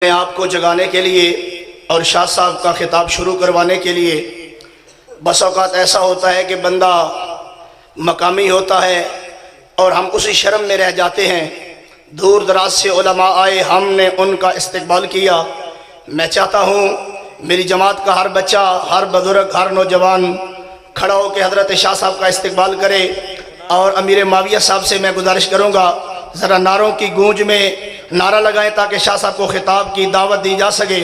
میں آپ کو جگانے کے لیے اور شاہ صاحب کا خطاب شروع کروانے کے لیے بس اوقات ایسا ہوتا ہے کہ بندہ مقامی ہوتا ہے اور ہم اسی شرم میں رہ جاتے ہیں۔ دور دراز سے علماء آئے، ہم نے ان کا استقبال کیا۔ میں چاہتا ہوں میری جماعت کا ہر بچہ، ہر بزرگ، ہر نوجوان کھڑا ہو کے حضرت شاہ صاحب کا استقبال کرے، اور امیر معاویہ صاحب سے میں گزارش کروں گا ذرا نعروں کی گونج میں نعرہ لگائیں تاکہ شاہ صاحب کو خطاب کی دعوت دی جا سکے۔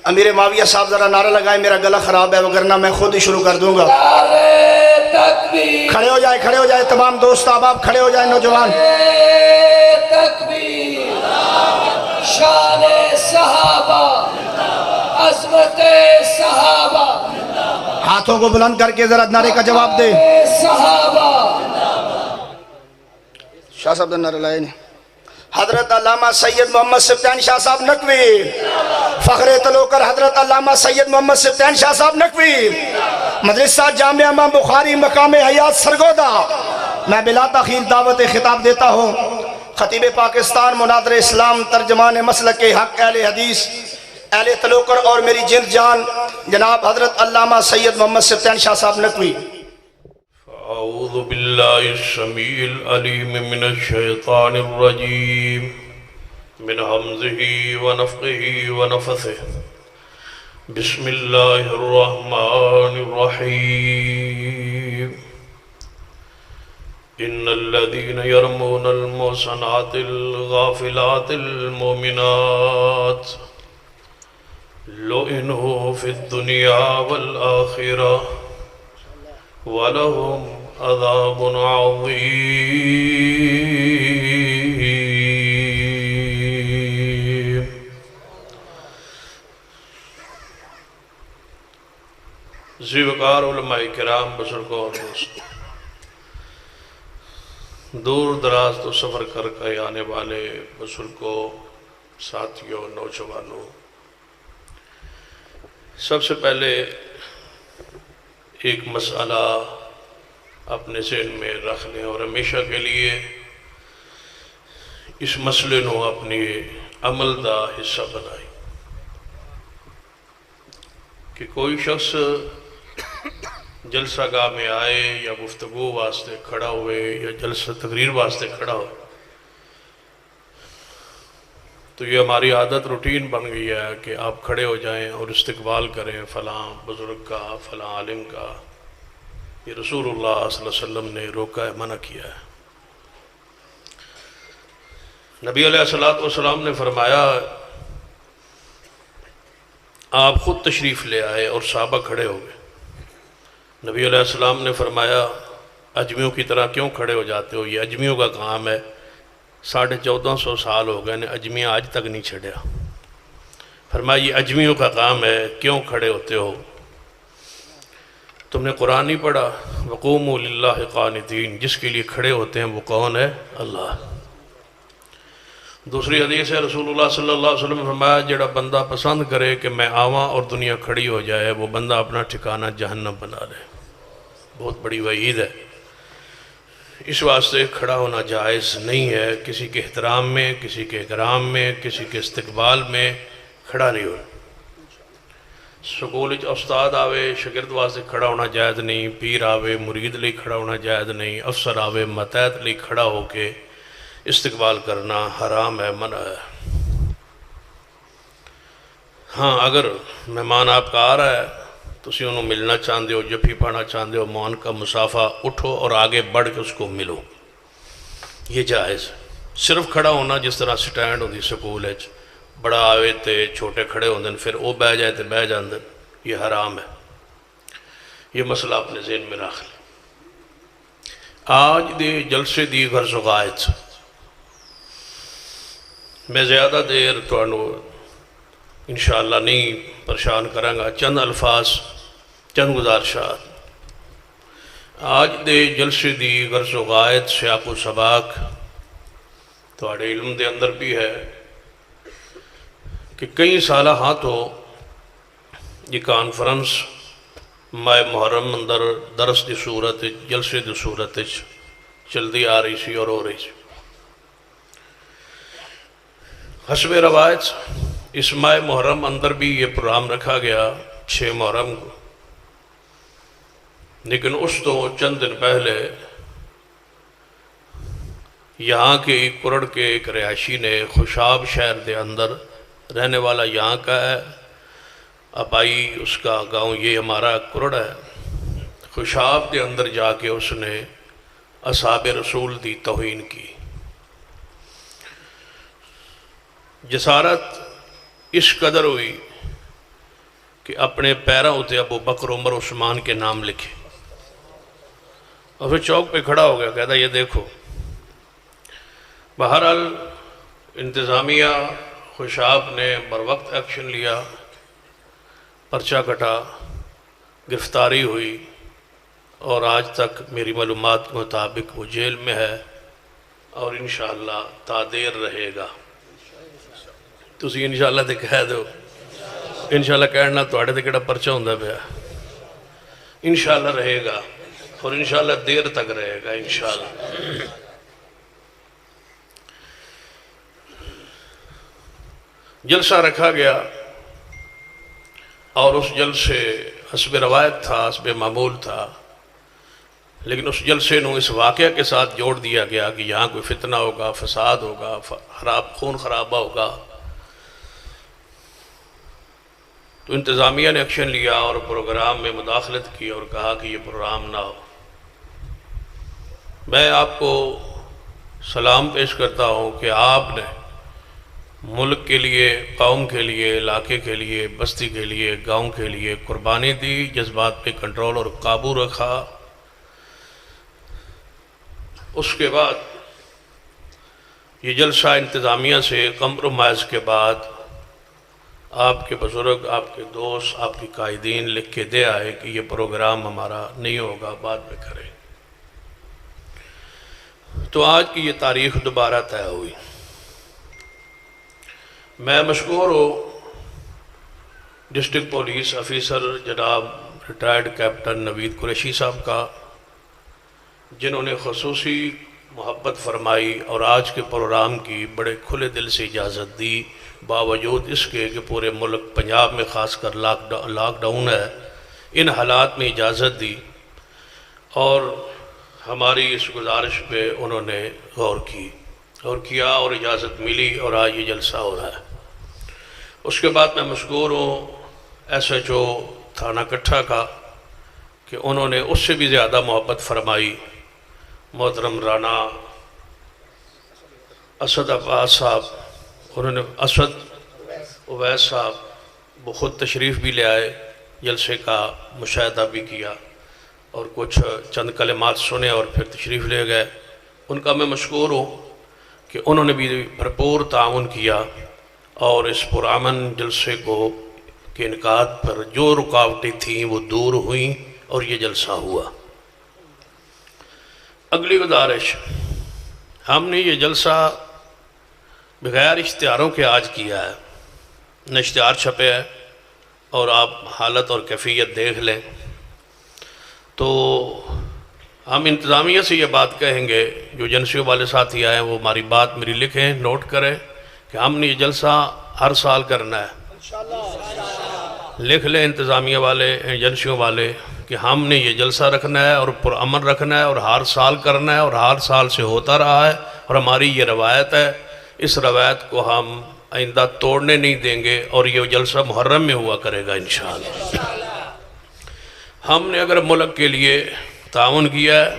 امیر معاویہ صاحب ذرا نعرہ لگائیں، میرا گلا خراب ہے وگرنہ میں خود ہی شروع کر دوں گا۔ کھڑے ہو جائے تمام دوست احباب، کھڑے ہو جائیں نوجوان۔ تکبیر، شان صحابہ، عظمت صحابہ، ہاتھوں کو بلند کر کے ذرا نعرے کا جواب دے۔ صحابہ۔ شاہ صاحب نعرہ لائے نہیں۔ حضرت علامہ سید محمد سفتیان شاہ صاحب نقوی، فخر تلوکر حضرت علامہ سید محمد سفتیان شاہ صاحب نقوی، مدرسہ جامعہ امام بخاری مقام حیات سرگودا۔ میں بلا تاخیر دعوت خطاب دیتا ہوں خطیب پاکستان، مناظر اسلام، ترجمان مسلک حق، اہل حدیث، اہل تلوکر اور میری جلد جان جناب حضرت علامہ سید محمد سفتیان شاہ صاحب نقوی۔ اعوذ باللہ السمیع العلیم من الشیطان الرجیم من حمزہ ونفخہ ونفثہ بسم اللہ الرحمن الرحیم ان الذین یرمون المحصنات الغافلات المؤمنات لعنوا فی الدنیا والآخرہ وَلَهُمْ عَذَابٌ عَظِيمٌ۔ زیوکار علماء کرام، بزرگوں اور دوستوں، دور دراز تو سفر کر کے آنے والے بزرگوں، ساتھیوں، نوجوانوں، سب سے پہلے ایک مسئلہ اپنے ذہن میں رکھ لیں اور ہمیشہ کے لیے اس مسئلے نو اپنی عمل دا حصہ بنائیں کہ کوئی شخص جلسہ گاہ میں آئے یا گفتگو واسطے کھڑا ہوئے یا جلسہ تقریر واسطے کھڑا ہو تو یہ ہماری عادت روٹین بن گئی ہے کہ آپ کھڑے ہو جائیں اور استقبال کریں فلاں بزرگ کا، فلاں عالم کا۔ یہ رسول اللہ صلی اللہ علیہ وسلم نے روکا ہے، منع کیا ہے۔ نبی علیہ السلام نے فرمایا آپ خود تشریف لے آئے اور صحابہ کھڑے ہو گئے۔ نبی علیہ السلام نے فرمایا اجمیوں کی طرح کیوں کھڑے ہو جاتے ہو، یہ اجمیوں کا کام ہے، 1450 سال ہو گئے نے اجمیہ آج تک نہیں چھڑیا۔ فرمایا یہ اجمیوں کا کام ہے، کیوں کھڑے ہوتے ہو؟ تم نے قرآن نہیں پڑھا؟ وَقُومُوا لِلَّهِ قَانِتِينَ، جس کے لیے کھڑے ہوتے ہیں وہ کون ہے؟ اللہ۔ دوسری حدیث ہے رسول اللہ صلی اللہ علیہ وسلم نے فرمایا جڑا بندہ پسند کرے کہ میں آواں اور دنیا کھڑی ہو جائے، وہ بندہ اپنا ٹھکانہ جہنم بنا لے۔ بہت بڑی وعید ہے، اس واسطے کھڑا ہونا جائز نہیں ہے۔ کسی کے احترام میں، کسی کے اکرام میں، کسی کے استقبال میں کھڑا نہیں ہونا۔ سکول استاد آوے شاگرد واسطے کھڑا ہونا جائز نہیں، پیر آوے مرید لئی کھڑا ہونا جائز نہیں، افسر آوے ماتحت لئی کھڑا ہو کے استقبال کرنا حرام ہے، منع ہے۔ ہاں اگر مہمان آپ کا آ رہا ہے تو اسی انہوں ملنا چاہتے ہو، جفی پانا چاہتے ہو، مان کا مسافہ اٹھو اور آگے بڑھ کے اس کو ملو، یہ جائز۔ صرف کھڑا ہونا جس طرح سٹینڈ ہوتی سکول ہے، بڑا آوے تے چھوٹے کھڑے ہوندے پھر وہ بہ جائے تے بہ جاندے، یہ حرام ہے۔ یہ مسئلہ اپنے ذہن میں رکھ لیں۔ آج دے جلسے دی غرض و غایت میں زیادہ دیر توانو انشاءاللہ نہیں پریشان کروں گا، چند الفاظ، چند گزارشات۔ آج دے جلسے دی غرض و غایت سیاق و سباق تواڈے علم دے اندر بھی ہے کہ کئی سالہ ہاں تو یہ کانفرنس ماہ محرم اندر درس دی صورت جلسے دی صورت چلتی آ رہی سی اور ہو رہی سی۔ حسب روایت اس ماہ محرم اندر بھی یہ پروگرام رکھا گیا 6 محرم کو، لیکن اس تو چند دن پہلے یہاں کے کرڑ کے ایک رہائشی نے خوشاب شہر دے اندر رہنے والا یہاں کا ہے، ابائی اس کا گاؤں یہ ہمارا کرڑ ہے، خوشاب دے اندر جا کے اس نے اصحاب رسول دی توہین کی۔ جسارت اس قدر ہوئی کہ اپنے پیروں ہوتے ابو بکر عمر عثمان کے نام لکھے، اور پھر چوک پہ کھڑا ہو گیا، کہتا یہ دیکھو۔ بہرحال انتظامیہ خوشاب نے بروقت ایکشن لیا، پرچہ کٹا، گرفتاری ہوئی، اور آج تک میری معلومات کے مطابق وہ جیل میں ہے، اور انشاءاللہ تادیر رہے گا۔ تسی انشاءاللہ تے کہہ دو، انشاءاللہ کہنا توڑے تے کڑا پرچہ ہوندہ پیا، انشاءاللہ رہے گا، اور انشاءاللہ دیر تک رہے گا انشاءاللہ۔ جلسہ رکھا گیا، اور اس جلسے حسب روایت تھا، حسب معمول تھا، لیکن اس جلسے نو اس واقعہ کے ساتھ جوڑ دیا گیا کہ یہاں کوئی فتنہ ہوگا، فساد ہوگا، خون خرابہ ہوگا۔ تو انتظامیہ نے ایکشن لیا اور پروگرام میں مداخلت کی اور کہا کہ یہ پروگرام نہ ہو۔ میں آپ کو سلام پیش کرتا ہوں کہ آپ نے ملک کے لیے، قوم کے لیے، علاقے کے لیے، بستی کے لیے، گاؤں کے لیے قربانی دی، جذبات پہ کنٹرول اور قابو رکھا۔ اس کے بعد یہ جلسہ انتظامیہ سے کمپرومائز کے بعد آپ کے بزرگ، آپ کے دوست، آپ کے قائدین لکھ کے دے آئے کہ یہ پروگرام ہمارا نہیں ہوگا، بعد میں کریں۔ تو آج کی یہ تاریخ دوبارہ طے ہوئی۔ میں مشکور ہوں ڈسٹرکٹ پولیس آفیسر جناب ریٹائرڈ کیپٹن نوید قریشی صاحب کا، جنہوں نے خصوصی محبت فرمائی اور آج کے پروگرام کی بڑے کھلے دل سے اجازت دی، باوجود اس کے کہ پورے ملک پنجاب میں خاص کر لاک ڈاؤن ہے، ان حالات میں اجازت دی، اور ہماری اس گزارش پہ انہوں نے غور کیا اور اجازت ملی، اور آج یہ جلسہ ہو رہا ہے۔ اس کے بعد میں مشکور ہوں ایس ایچ او تھانہ کٹھا کا کہ انہوں نے اس سے بھی زیادہ محبت فرمائی، محترم رانا اسد عباس صاحب، انہوں نے اسد اویس صاحب وہ خود تشریف بھی لے آئے، جلسے کا مشاہدہ بھی کیا اور کچھ چند کلمات سنے اور پھر تشریف لے گئے۔ ان کا میں مشکور ہوں کہ انہوں نے بھی بھرپور تعاون کیا، اور اس پرامن جلسے کے انعقاد پر جو رکاوٹیں تھیں وہ دور ہوئیں، اور یہ جلسہ ہوا۔ اگلی گزارش، ہم نے یہ جلسہ بغیر اشتہاروں کے آج کیا ہے، نہ اشتہار چھپے ہے، اور آپ حالت اور کیفیت دیکھ لیں۔ تو ہم انتظامیہ سے یہ بات کہیں گے، جو ایجنسیوں والے ساتھی آئے ہیں وہ ہماری بات میری لکھیں، نوٹ کریں کہ ہم نے یہ جلسہ ہر سال کرنا ہے۔ لکھ لیں انتظامیہ والے، ایجنسیوں والے، کہ ہم نے یہ جلسہ رکھنا ہے اور پرامن رکھنا ہے، اور ہر سال کرنا ہے، اور ہر سال سے ہوتا رہا ہے، اور ہماری یہ روایت ہے۔ اس روایت کو ہم آئندہ توڑنے نہیں دیں گے، اور یہ جلسہ محرم میں ہوا کرے گا انشاءاللہ۔ ہم نے اگر ملک کے لیے تعاون کیا ہے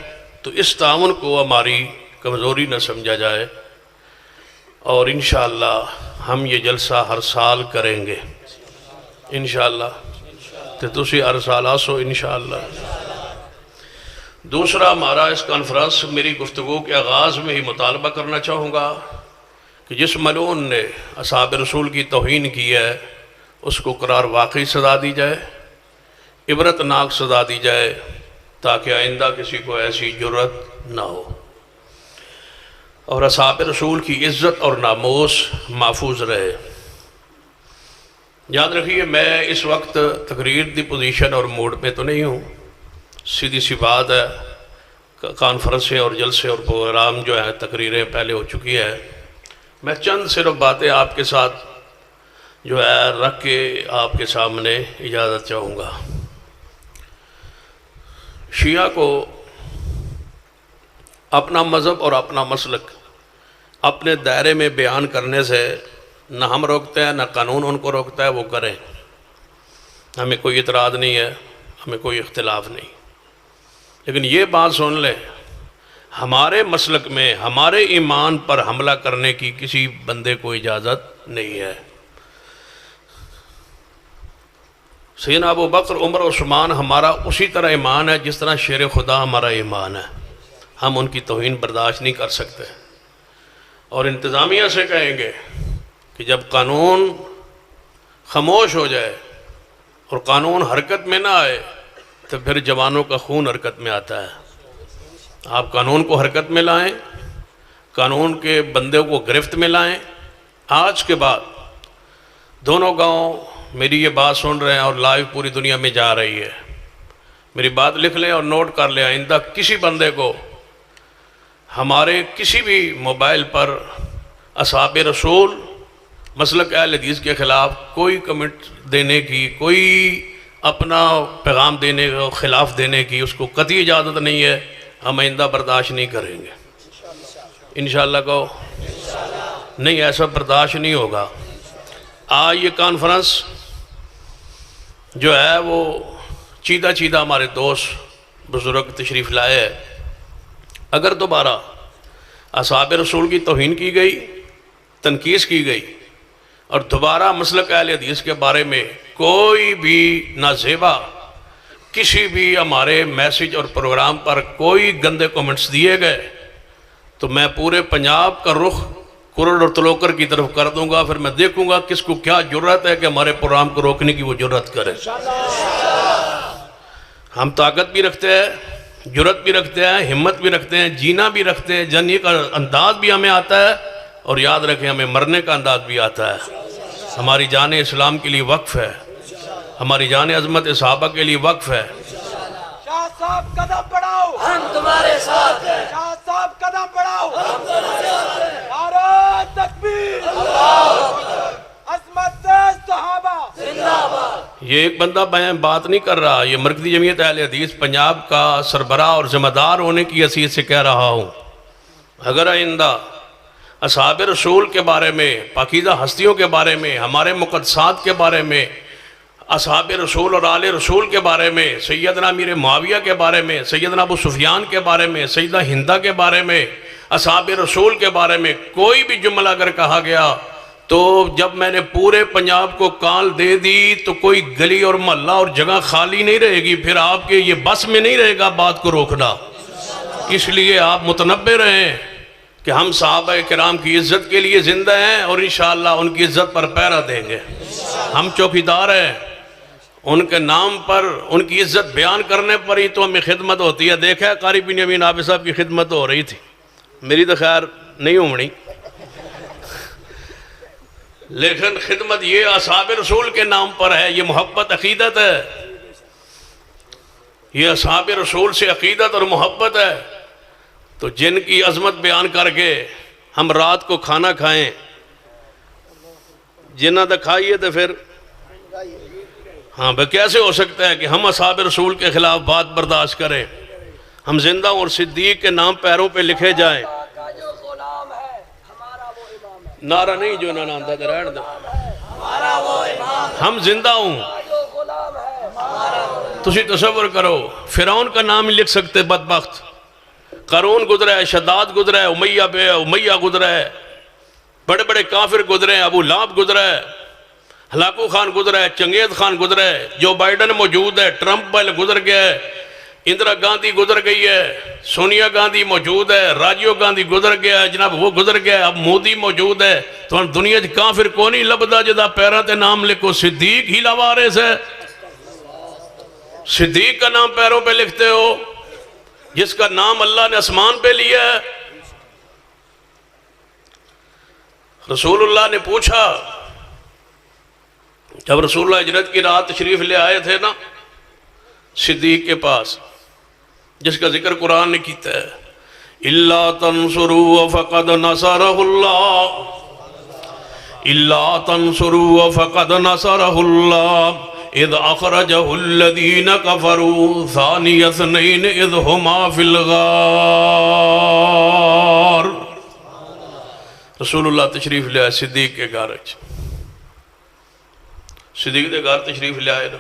تو اس تعاون کو ہماری کمزوری نہ سمجھا جائے، اور انشاءاللہ ہم یہ جلسہ ہر سال کریں گے انشاءاللہ۔ تو تسی ہر سال آسو انشاءاللہ۔ دوسرا، ہمارا اس کانفرنس میری گفتگو کے آغاز میں ہی مطالبہ کرنا چاہوں گا کہ جس ملعون نے اصحاب رسول کی توہین کی ہے اس کو قرار واقعی سزا دی جائے، عبرت ناک سزا دی جائے، تاکہ آئندہ کسی کو ایسی جرت نہ ہو، اور اصحاب رسول کی عزت اور ناموس محفوظ رہے۔ یاد رکھیے، میں اس وقت تقریر دی پوزیشن اور موڈ پہ تو نہیں ہوں، سیدھی سی بات ہے، کانفرنسیں اور جلسے اور پروگرام جو ہیں، تقریریں پہلے ہو چکی ہے۔ میں چند صرف باتیں آپ کے ساتھ جو ہے رکھ کے آپ کے سامنے اجازت چاہوں گا۔ شیعہ کو اپنا مذہب اور اپنا مسلک اپنے دائرے میں بیان کرنے سے نہ ہم روکتے ہیں نہ قانون ان کو روکتا ہے، وہ کریں، ہمیں کوئی اعتراض نہیں ہے، ہمیں کوئی اختلاف نہیں۔ لیکن یہ بات سن لیں، ہمارے مسلک میں ہمارے ایمان پر حملہ کرنے کی کسی بندے کو اجازت نہیں ہے۔ سیدنا ابو بکر، عمر، عثمان ہمارا اسی طرح ایمان ہے جس طرح شیر خدا ہمارا ایمان ہے، ہم ان کی توہین برداشت نہیں کر سکتے۔ اور انتظامیہ سے کہیں گے کہ جب قانون خاموش ہو جائے اور قانون حرکت میں نہ آئے تو پھر جوانوں کا خون حرکت میں آتا ہے۔ آپ قانون کو حرکت میں لائیں، قانون کے بندے کو گرفت میں لائیں۔ آج کے بعد دونوں گاؤں میری یہ بات سن رہے ہیں اور لائیو پوری دنیا میں جا رہی ہے، میری بات لکھ لیں اور نوٹ کر لیں، آئندہ کسی بندے کو ہمارے کسی بھی موبائل پر اصحاب رسول مسلک اہل حدیث کے خلاف کوئی کمنٹ دینے کی، کوئی اپنا پیغام دینے کا خلاف دینے کی اس کو قطعی اجازت نہیں ہے، ہم آئندہ برداشت نہیں کریں گے۔ انشاءاللہ کہو نہیں، ایسا برداشت نہیں ہوگا۔ آج یہ کانفرنس جو ہے وہ چیدہ ہمارے دوست بزرگ تشریف لائے ہے، اگر دوبارہ اصحاب رسول کی توہین کی گئی، تنقید کی گئی اور دوبارہ مسلک اہل حدیث کے بارے میں کوئی بھی نازیبا کسی بھی ہمارے میسج اور پروگرام پر کوئی گندے کومنٹس دیے گئے تو میں پورے پنجاب کا رخ کرڑ اور تلوکر کی طرف کر دوں گا، پھر میں دیکھوں گا کس کو کیا جرات ہے کہ ہمارے پروگرام کو روکنے کی وہ جرات کرے۔ ہم طاقت بھی رکھتے ہیں، جرات بھی رکھتے ہیں، ہمت بھی رکھتے ہیں، جینا بھی رکھتے ہیں، جنگی کا انداز بھی ہمیں آتا ہے، اور یاد رکھیں ہمیں مرنے کا انداز بھی آتا ہے۔ ہماری جان اسلام کے لیے وقف ہے، ہماری جان عظمت صحابہ کے لیے وقف ہے۔ شاہ صاحب قدم بڑھاؤ، ہم تمہارے ساتھ ہیں۔ شاہ صاحب قدم بڑھاؤ، ہم تمہارے ساتھ ہیں۔ نعرہ تکبیر، اللہ اکبر، عظمت صحابہ زندہ باد۔ یہ ایک بندہ بات نہیں کر رہا، یہ مرکزی جمعیت اہل حدیث پنجاب کا سربراہ اور ذمہ دار ہونے کی حیثیت سے کہہ رہا ہوں۔ اگر آئندہ اصحاب رسول کے بارے میں، پاکیزہ ہستیوں کے بارے میں، ہمارے مقدسات کے بارے میں، اصحاب رسول اور آل رسول کے بارے میں، سیدنا امیر معاویہ کے بارے میں، سیدنا ابو سفیان کے بارے میں، سیدہ ہندہ کے بارے میں، اصحاب رسول کے بارے میں کوئی بھی جملہ اگر کہا گیا تو جب میں نے پورے پنجاب کو کال دے دی تو کوئی گلی اور محلہ اور جگہ خالی نہیں رہے گی، پھر آپ کے یہ بس میں نہیں رہے گا بات کو روکنا۔ اس لیے آپ متنبہ رہیں کہ ہم صحابہ کرام کی عزت کے لیے زندہ ہیں اور انشاءاللہ ان کی عزت پر پہرا دیں گے۔ ہم چوکیدار ہیں، ان کے نام پر ان کی عزت بیان کرنے پر ہی تو ہمیں خدمت ہوتی ہے۔ دیکھا ہے قاری بن یمین عابد صاحب کی خدمت ہو رہی تھی، میری تو خیر نہیں ہومڑی، لیکن خدمت یہ اصحاب رسول کے نام پر ہے، یہ محبت عقیدت ہے، یہ اصحاب رسول سے عقیدت اور محبت ہے۔ تو جن کی عظمت بیان کر کے ہم رات کو کھانا کھائیں، جنہ تک کھائیے تو پھر ہاں بھئی کیسے ہو سکتا ہے کہ ہم اصحاب رسول کے خلاف بات برداشت کریں؟ ہم زندہ اور صدیق کے نام پیروں پہ لکھے جائیں۔ نعرہ نہیں جو نہ ناندہ دے رہن دے، ہم زندہ ہوں۔ تسی تصور کرو، فرعون کا نام ہی لکھ سکتے بدبخت، قارون گزرا ہے، شداد گزرا ہے، امیہ گزرا ہے، بڑے بڑے کافر گزرے ہیں، ابو لہب گزرا ہے، ہلاکو خان گزرا ہے، چنگیز خان گزرا ہے، جو بائیڈن موجود ہے، ٹرمپ گزر گیا ہے، اندرا گاندھی گزر گئی ہے، سونیا گاندھی موجود ہے، راجیو گاندھی گزر گیا ہے، جناب وہ گزر گیا ہے، اب مودی موجود ہے۔ تو ہم دنیا جی کافر کو نہیں لبدا جدا پیرہ تے نام لکھو، صدیق ہی لوارث ہے۔ صدیق کا نام پیروں پہ لکھتے ہو، جس کا نام اللہ نے آسمان پہ لیا ہے۔ رسول اللہ نے پوچھا، جب رسول اللہ ہجرت کی رات تشریف لے آئے تھے نا صدیق کے پاس، جس کا ذکر قرآن نے کیتا ہے، إِلَّا تَنْصُرُوا فَقَدْ نَصَرَهُ اللَّهُ إلا تنصروا فقد نصره الله إذ أخرجه الذين كفروا ثاني اثنين إذ هما في الغار. رسول اللہ تشریف لے آئے صدیق کے گھر. صدیق کے گھر تشریف لے آئے نا.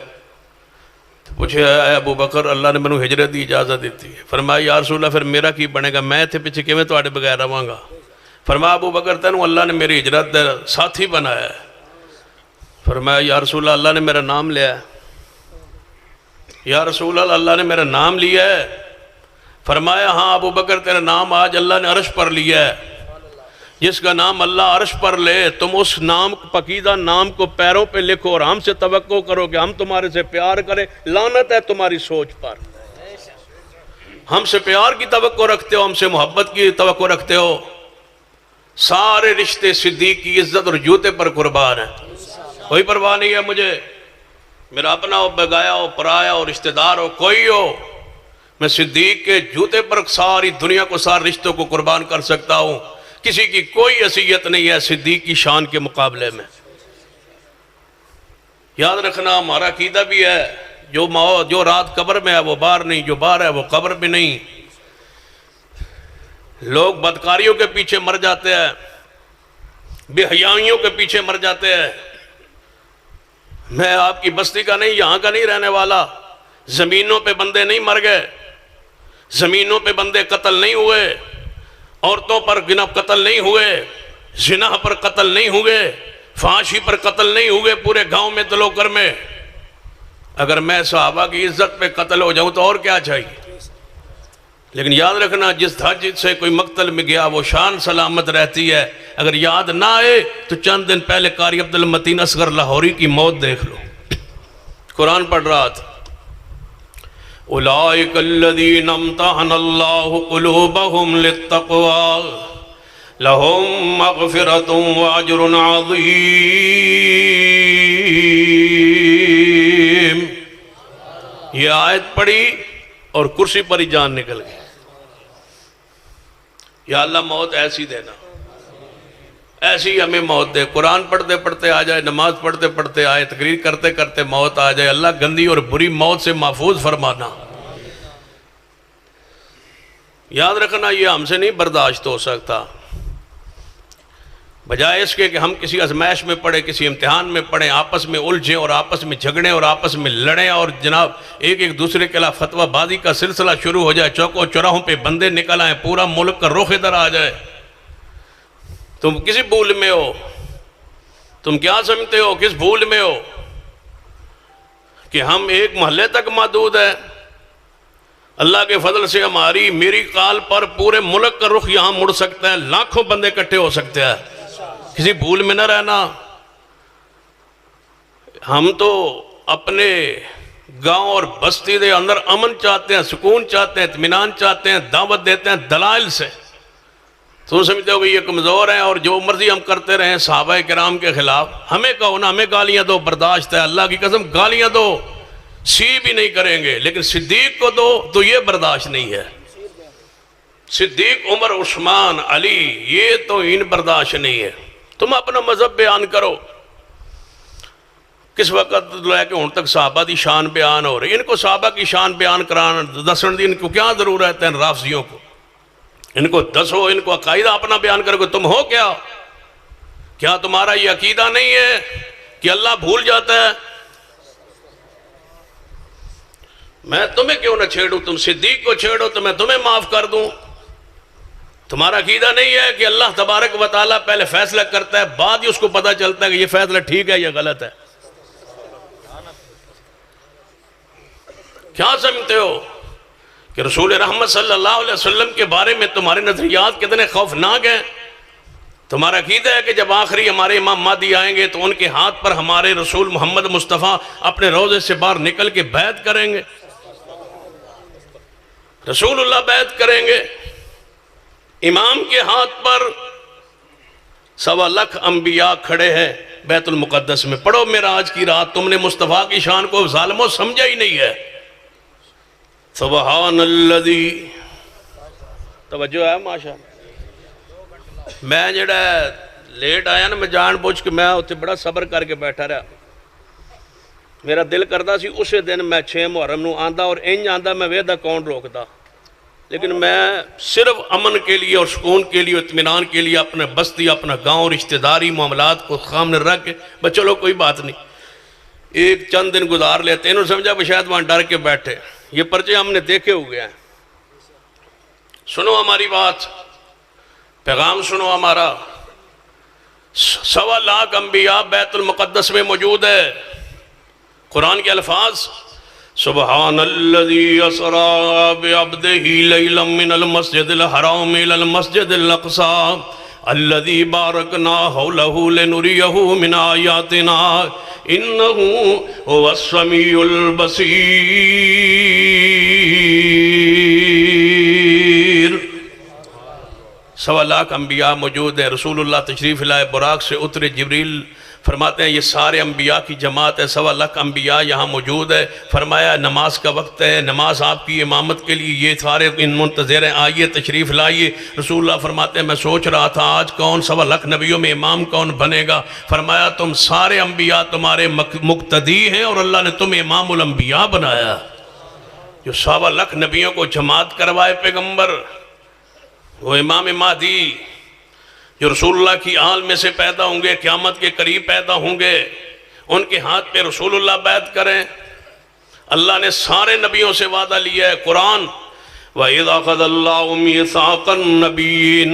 پوچھے اے ابو بکر اللہ نے منو ہجرت دی اجازت دیتی ہے. فرمایا یا رسول اللہ پھر میرا کی بنے گا, میں تھے پیچھے کہ میں تو آڑے بغیر رہوں گا. فرمایا ابو بکر تینوں اللہ نے میری ہجرت دے ساتھی بنایا ہے. فرمایا یا رسول اللہ اللہ نے میرا نام لیا ہے. یا رسول اللہ اللہ نے میرا نام لیا ہے. فرمایا ہاں ابو بکر تیرا نام آج اللہ نے عرش پر لیا ہے. جس کا نام اللہ عرش پر لے تم اس نام پکیدہ نام کو پیروں پہ لکھو اور ہم سے توقع کرو کہ ہم تمہارے سے پیار کریں. لعنت ہے تمہاری سوچ پر. ہم سے پیار کی توقع رکھتے ہو, ہم سے محبت کی توقع رکھتے ہو. سارے رشتے صدیق کی عزت اور جوتے پر قربان ہیں. کوئی پرواہ نہیں ہے مجھے, میرا اپنا ہو بگایا ہو پرایا ہو رشتہ دار ہو کوئی ہو, میں صدیق کے جوتے پر ساری دنیا کو سارے رشتوں کو قربان کر سکتا ہوں. کسی کی کوئی حیثیت نہیں ہے صدیق کی شان کے مقابلے میں. یاد رکھنا ہمارا عقیدہ بھی ہے جو رات قبر میں ہے وہ باہر نہیں, جو باہر ہے وہ قبر میں نہیں. لوگ بدکاریوں کے پیچھے مر جاتے ہیں, بے حیائیوں کے پیچھے مر جاتے ہیں. میں آپ کی بستی کا نہیں, یہاں کا نہیں رہنے والا. زمینوں پہ بندے نہیں مر گئے, زمینوں پہ بندے قتل نہیں ہوئے, عورتوں پر گناہ قتل نہیں ہوئے, زنا پر قتل نہیں ہوئے, فحاشی پر قتل نہیں ہوئے پورے گاؤں میں دلوکر میں. اگر میں صحابہ کی عزت پہ قتل ہو جاؤں تو اور کیا چاہیے. لیکن یاد رکھنا جس دھج سے کوئی مقتل میں گیا وہ شان سلامت رہتی ہے. اگر یاد نہ آئے تو چند دن پہلے قاری عبد المتین اصغر لاہوری کی موت دیکھ لو. قرآن پڑھ رہا تھا اولئک الذین امتحن اللہ قلوبہم للتقوی لہم مغفرۃ واجر عظیم. یہ آیت پڑھی اور کرسی پر ہی جان نکل گئی. یا اللہ موت ایسی دینا, ایسی ہمیں موت دے. قرآن پڑھتے پڑھتے آ جائے, نماز پڑھتے پڑھتے آئے, تقریر کرتے کرتے موت آ جائے. اللہ گندی اور بری موت سے محفوظ فرمانا. یاد رکھنا یہ ہم سے نہیں برداشت ہو سکتا. بجائے اس کے کہ ہم کسی آزمائش میں پڑھیں, کسی امتحان میں پڑھیں, آپس میں الجھیں اور آپس میں جھگڑیں اور آپس میں لڑیں اور جناب ایک دوسرے کے خلاف فتویٰ بازی کا سلسلہ شروع ہو جائے, چوکوں چوراہوں پہ بندے نکل آئیں, پورا ملک کا رخ ادھر آ جائے. تم کسی بھول میں ہو, تم کیا سمجھتے ہو, کس بھول میں ہو کہ ہم ایک محلے تک محدود ہیں. اللہ کے فضل سے ہماری میری قال پر پورے ملک کا رخ یہاں مڑ سکتا ہے, لاکھوں بندے اکٹھے ہو سکتے ہیں. کسی بھول میں نہ رہنا. ہم تو اپنے گاؤں اور بستی دے اندر امن چاہتے ہیں, سکون چاہتے ہیں, اطمینان چاہتے ہیں, دعوت دیتے ہیں دلائل سے. تو سمجھتے ہو کہ یہ کمزور ہیں اور جو مرضی ہم کرتے رہیں صحابہ کرام کے خلاف. ہمیں کہو نا, ہمیں گالیاں دو, برداشت ہے. اللہ کی قسم گالیاں دو, سی بھی نہیں کریں گے, لیکن صدیق کو دو تو یہ برداشت نہیں ہے. صدیق, عمر, عثمان, علی, یہ تو ان برداشت نہیں ہے. تم اپنا مذہب بیان کرو. کس وقت لے کے ان تک صحابہ دی شان بیان ہو رہی. ان کو صحابہ کی شان بیان کرانا دسن دی ان کو کیا ضرورت ہے. رافضیوں کو ان کو دسو, ان کو عقائدہ اپنا بیان کرو کہ تم ہو کیا تمہارا یہ عقیدہ نہیں ہے کہ اللہ بھول جاتا ہے. میں تمہیں کیوں نہ چھیڑوں, تم صدیق کو چھیڑو تو میں تمہیں معاف کر دوں. تمہارا عقیدہ نہیں ہے کہ اللہ تبارک و تعالیٰ پہلے فیصلہ کرتا ہے, بعد ہی اس کو پتہ چلتا ہے کہ یہ فیصلہ ٹھیک ہے یا غلط ہے. کیا سمجھتے ہو کہ رسول رحمت صلی اللہ علیہ وسلم کے بارے میں تمہارے نظریات کتنے خوفناک ہیں. تمہارا عقیدہ ہے کہ جب آخری ہمارے امام مہدی آئیں گے تو ان کے ہاتھ پر ہمارے رسول محمد مصطفیٰ اپنے روضے سے باہر نکل کے بیعت کریں گے. رسول اللہ بیعت کریں گے. امام کے ہاتھ پر 1.25 لاکھ انبیاء کھڑے ہیں بیت المقدس میں. پڑھو معراج کی رات, تم نے مصطفیٰ کی شان کو ظالموں سمجھا ہی نہیں ہے. سبحان الذی, توجہ ہے ماشاءاللہ. میں جڑا لیٹ آیا نا میں جان بوجھ کے میں اتنے بڑا صبر کر کے بیٹھا رہا میرا دل کرتا سی اسے دن میں 6 محرم نو آندا اور انج آندا میں ویدہ کون روکتا لیکن میں صرف امن کے لیے اور سکون کے لیے اطمینان کے لیے اپنے بستی اپنا گاؤں رشتہ داری معاملات کو سامنے رکھ کے بس چلو کوئی بات نہیں ایک چند دن گزار لیتے انہوں سمجھا کہ شاید وہاں ڈر کے بیٹھے یہ پرچے ہم نے دیکھے ہوئے ہیں سنو ہماری بات پیغام سنو ہمارا 1.25 لاکھ انبیاء بیت المقدس میں موجود ہے قرآن کے الفاظ سبحان الذي اسرا بعبده ليلا من المسجد الحرام الى المسجد الاقصى الذي باركنا حوله لنريه من آياتنا انه هو السميع البصير 1.25 لاکھ انبیاء موجود ہیں رسول اللہ تشریف لائے براق سے اترے جبریل فرماتے ہیں یہ سارے انبیاء کی جماعت ہے 1.25 لاکھ انبیاء یہاں موجود ہے فرمایا نماز کا وقت ہے نماز آپ کی امامت کے لیے یہ سارے ان منتظر ہیں آئیے تشریف لائیے رسول اللہ فرماتے ہیں میں سوچ رہا تھا آج کون 1.25 لاکھ نبیوں میں امام کون بنے گا فرمایا تم سارے انبیاء تمہارے مقتدی ہیں اور اللہ نے تمہیں امام الانبیاء بنایا جو 1.25 لاکھ نبیوں کو جماعت کروائے پیغمبر وہ امام مہدی جو رسول اللہ کی آل میں سے پیدا ہوں گے قیامت کے قریب پیدا ہوں گے ان کے ہاتھ پہ رسول اللہ بیعت کریں اللہ نے سارے نبیوں سے وعدہ لیا ہے قرآن وَإِذَا أَخَذَ اللَّهُ مِيثَاقَ النَّبِيِّينَ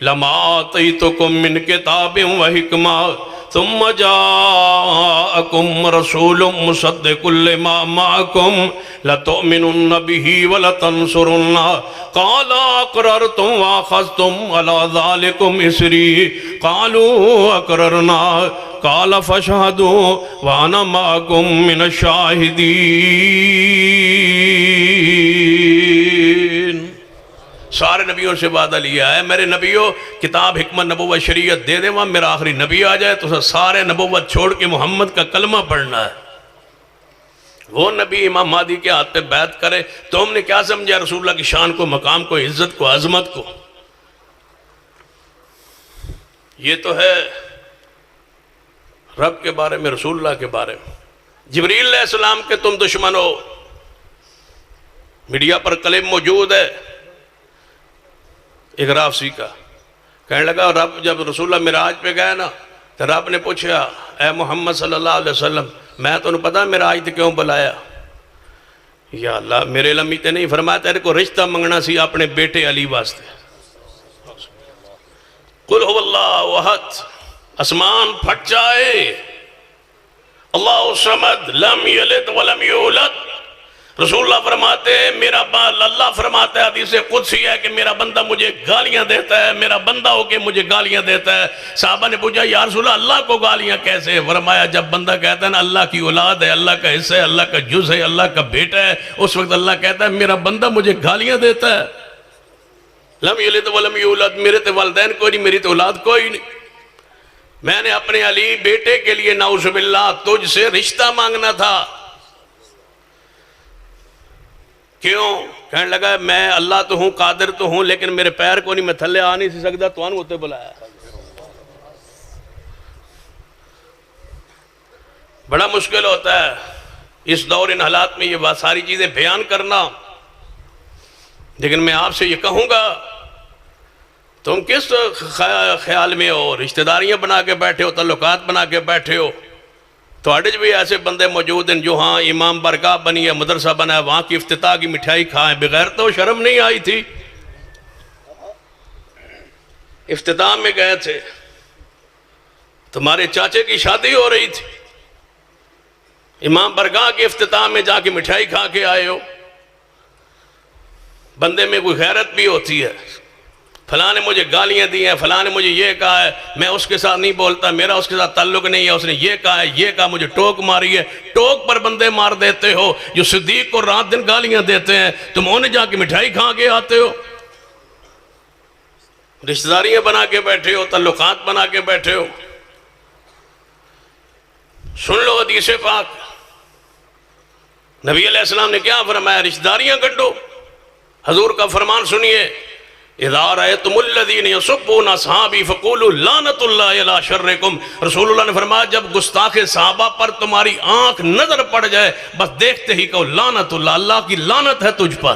لَمَا آتَيْتُكُم مِّن كِتَابٍ وَحِكْمَةٍ ثم جاءكم رسول مصدق لما معكم لتؤمنن به ولتنصرنه قال أقررتم وأخذتم على ذلكم إصري قالوا أقررنا قال فاشهدوا وأنا معكم من الشاهدين سارے نبیوں سے وعدہ لیا ہے میرے نبیوں کتاب حکمت نبوت شریعت دے دے وہاں میرا آخری نبی آ جائے تو سارے نبوت چھوڑ کے محمد کا کلمہ پڑھنا ہے وہ نبی امام مہدی کے ہاتھ پہ بیعت کرے تو ہم نے کیا سمجھا رسول اللہ کی شان کو مقام کو عزت کو عظمت کو یہ تو ہے رب کے بارے میں رسول اللہ کے بارے میں جبریل علیہ السلام کے تم دشمن ہو میڈیا پر کلم موجود ہے ایک رافسی کا کہنے لگا رب جب رسول اللہ معراج پہ گئے نا تو رب نے پوچھا اے محمد صلی اللہ علیہ وسلم میں تو انہوں پتا معراج تے کیوں بلایا یا اللہ میرے علمی تے نہیں فرمایا تیرے کو رشتہ منگنا سی اپنے بیٹے علی واسطے قل هو اللہ احد اسمان پھٹ جائے اللہ الصمد لم یلد ولم یولد رسول اللہ فرماتے ہیں میرا اللہ فرماتا ہے حدیث قدسی ہے کہ میرا بندہ مجھے گالیاں دیتا ہے میرا بندہ ہو کے مجھے گالیاں دیتا ہے صحابہ نے پوچھا یا رسول اللہ اللہ کو گالیاں کیسے فرمایا جب بندہ کہتا ہے نا اللہ کی اولاد ہے اللہ کا حصہ ہے اللہ کا جز ہے اللہ کا بیٹا ہے اس وقت اللہ کہتا ہے میرا بندہ مجھے گالیاں دیتا ہے لم یلد ولم یولد میرے تے والدین کوئی نہیں میری تے اولاد کوئی نہیں میں نے اپنے علی بیٹے کے لیے نعوذ باللہ تجھ سے رشتہ مانگنا تھا کیوں کہنے لگا میں اللہ تو ہوں قادر تو ہوں لیکن میرے پیر کو نہیں میں تھلے آ نہیں سکتا تو انہوں ہوتے بلایا بڑا مشکل ہوتا ہے اس دور ان حالات میں یہ بات ساری چیزیں بیان کرنا لیکن میں آپ سے یہ کہوں گا تم کس خیال میں ہو رشتہ داریاں بنا کے بیٹھے ہو تعلقات بنا کے بیٹھے ہو تو اڈج بھی ایسے بندے موجود ہیں جو ہاں امام برگاہ بنی ہے مدرسہ بنا ہے وہاں کی افتتاح کی مٹھائی کھائیں بغیر تو شرم نہیں آئی تھی افتتاح میں گئے تھے تمہارے چاچے کی شادی ہو رہی تھی امام برگاہ کے افتتاح میں جا کے مٹھائی کھا کے آئے ہو بندے میں کوئی غیرت بھی ہوتی ہے فلاں نے مجھے گالیاں دی ہیں فلاں نے مجھے یہ کہا ہے میں اس کے ساتھ نہیں بولتا میرا اس کے ساتھ تعلق نہیں ہے اس نے یہ کہا ہے یہ کہا مجھے ٹوک ماری ہے ٹوک پر بندے مار دیتے ہو جو صدیق کو رات دن گالیاں دیتے ہیں تم انہیں جا کے مٹھائی کھا کے آتے ہو رشتہ داریاں بنا کے بیٹھے ہو تعلقات بنا کے بیٹھے ہو سن لو حدیث پاک نبی علیہ السلام نے کیا فرمایا رشتہ داریاں گڈو حضور کا فرمان سنیے اذا رأیتم الذین یسبون اصحابی فقولوا لعنت اللہ علی شرکم، رسول اللہ نے فرمایا جب گستاخ صحابہ پر تمہاری آنکھ نظر پڑ جائے بس دیکھتے ہی کہو لعنت اللہ، اللہ کی لعنت ہے تجھ پر۔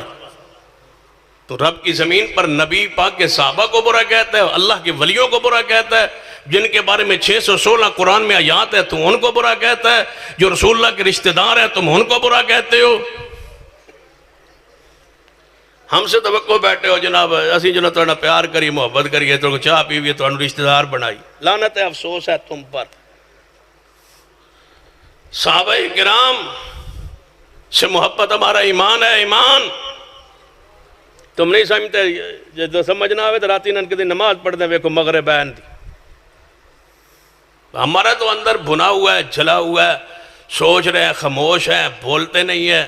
تو رب کی زمین پر نبی پاک کے صحابہ کو برا کہتا ہے، اللہ کے ولیوں کو برا کہتا ہے، جن کے بارے میں 616 قرآن میں آیات ہے تو ان کو برا کہتا ہے، جو رسول اللہ کے رشتہ دار ہیں تم ان کو برا کہتے ہو۔ ہم سے توقع بیٹھے ہو جناب اسی جو تھوڑا پیار کری محبت کریے تو چاہ پیویے تو رشتہ دار بنائی، لعنت ہے، افسوس ہے تم پر۔ صحابہ کرام سے محبت ہمارا ایمان ہے، ایمان تم نہیں سمجھتے، جو سمجھنا ہوئے تو راتی نن کے دن نماز پڑھتے ہیں، ویکھو مغربین دی، ہمارا تو اندر بھنا ہوا ہے، جلا ہوا ہے، سوچ رہے ہیں، خاموش ہیں، بولتے نہیں ہیں۔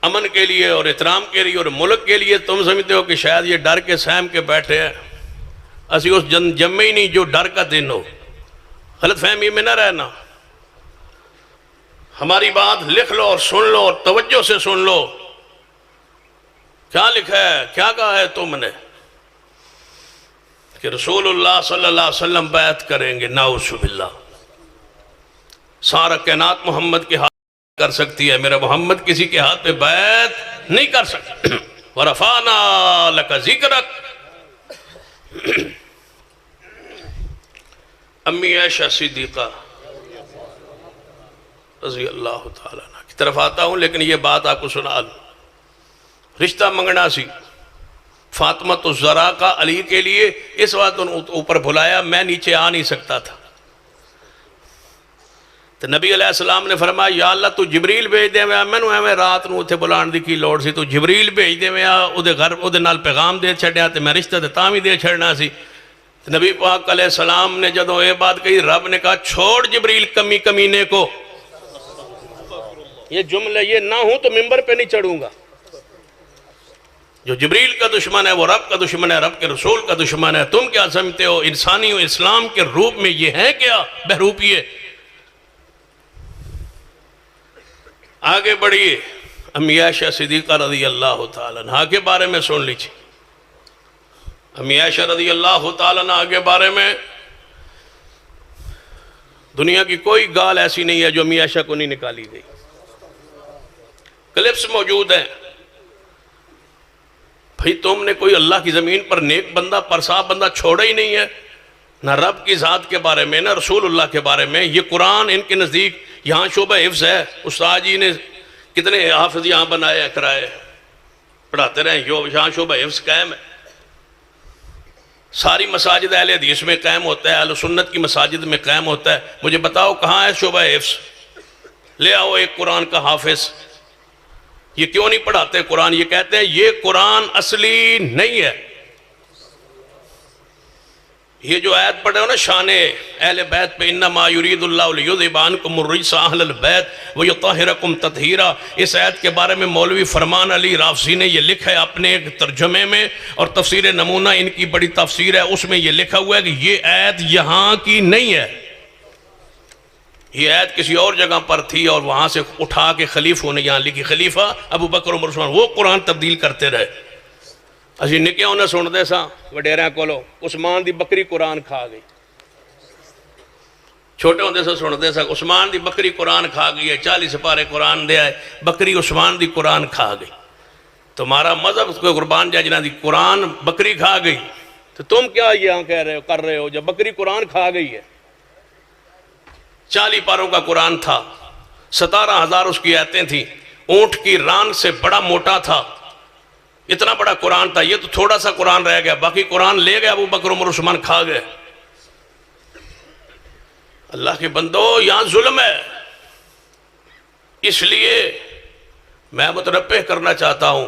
امن کے لیے اور احترام کے لیے اور ملک کے لیے تم سمجھتے ہو کہ شاید یہ ڈر کے سہم کے بیٹھے ہیں، اسی اس جمع ہی نہیں جو ڈر کا دن ہو۔ غلط فہمی میں نہ رہنا، ہماری بات لکھ لو اور سن لو اور توجہ سے سن لو۔ کیا لکھا ہے، کیا کہا ہے تم نے کہ رسول اللہ صلی اللہ علیہ وسلم بیعت کریں گے، نعوذ باللہ۔ سارا کائنات محمد کے ہاتھ کر سکتی ہے، میرا محمد کسی کے ہاتھ پہ بیعت نہیں کر سکتا۔ وَرَفَعْنَا لَكَ ذِكْرَكَ۔ امی عائشہ صدیقہ رضی اللہ تعالیٰ عنہ کی طرف آتا ہوں، لیکن یہ بات آپ کو سنا لوں۔ رشتہ منگنا سی فاطمہ الزہرا کا علی کے لیے، اس وقت اوپر بھلایا، میں نیچے آ نہیں سکتا تھا، تو نبی علیہ السلام نے فرمایا یا اللہ تو جبریل بھیج دے میں، میں نے رات نو اتھے بلان دی کی لوڑ سی، تو جبریل بھیج دے میں اودے گھر اودے نال پیغام دے چھڑیا تے میں رشتہ تے تاں بھی دے چھڑنا سی۔ نبی پاک علیہ السلام نے جدوں یہ بات کہی، رب نے کہا چھوڑ جبریل کمی کمینے کو، یہ جملہ یہ نہ ہوں تو ممبر پہ نہیں چڑھوں گا۔ جو جبریل کا دشمن ہے وہ رب کا دشمن ہے، رب کے رسول کا دشمن ہے۔ تم کیا سمجھتے ہو انسانی و اسلام کے روپ میں یہ ہے کیا بہروپیے؟ آگے بڑھیے، امی عائشہ صدیقہ رضی اللہ تعالیٰ عنہ کے بارے میں سن لیجیے۔ امی عائشہ رضی اللہ تعالیٰ عنہ کے بارے میں دنیا کی کوئی گال ایسی نہیں ہے جو امی عائشہ کو نہیں نکالی گئی، کلپس موجود ہیں۔ بھئی تم نے کوئی اللہ کی زمین پر نیک بندہ پرصاف بندہ چھوڑا ہی نہیں ہے، نہ رب کی ذات کے بارے میں نہ رسول اللہ کے بارے میں۔ یہ قرآن ان کے نزدیک یہاں شعبہ حفظ ہے، استاد جی نے کتنے حافظ یہاں بنائے کرائے پڑھاتے رہے، یہاں شعبہ حفظ قائم ہے، ساری مساجد اہل حدیث میں قائم ہوتا ہے، اہل سنت کی مساجد میں قائم ہوتا ہے۔ مجھے بتاؤ کہاں ہے شعبہ حفظ؟ لے آؤ ایک قرآن کا حافظ۔ یہ کیوں نہیں پڑھاتے قرآن؟ یہ کہتے ہیں یہ قرآن اصلی نہیں ہے۔ یہ جو آیت پڑھے ہو نا شان اہل بیت پہ، انما یرید اللہ لیذھب عنکم الرجس اہل البیت ویطہرکم تطہیرا، اس آیت کے بارے میں مولوی فرمان علی رافضی نے یہ لکھا ہے اپنے ایک ترجمے میں، اور تفسیر نمونہ ان کی بڑی تفسیر ہے، اس میں یہ لکھا ہوا ہے کہ یہ آیت یہاں کی نہیں ہے، یہ آیت کسی اور جگہ پر تھی اور وہاں سے اٹھا کے خلیفوں نے یہاں لکھی۔ خلیفہ ابو بکر عمر عثمان وہ قرآن تبدیل کرتے رہے۔ اسی نکے ہونے سنتے سا وڈیرہ کولو عثمان دی بکری قرآن کھا گئی، چھوٹے ہوندے سے سنتے سا عثمان دی بکری قرآن کھا گئی ہے، 40 سپارے قرآن دے آئے، بکری عثمان دی قرآن کھا گئی۔ تمہارا مذہب اس کو قربان جائے جنہ دی قرآن بکری کھا گئی، تو تم کیا یہاں کہہ رہے ہو کر رہے ہو جب بکری قرآن کھا گئی ہے؟ 40 پاروں کا قرآن تھا، 17,000 اس کی آیتیں تھیں، اونٹ کی ران سے بڑا موٹا تھا، اتنا بڑا قرآن تھا۔ یہ تو تھوڑا سا قرآن رہ گیا، باقی قرآن لے گیا ابو بکر عمر عثمان کھا گئے۔ اللہ کے بندو یہاں ظلم ہے، اس لیے میں متنبہ کرنا چاہتا ہوں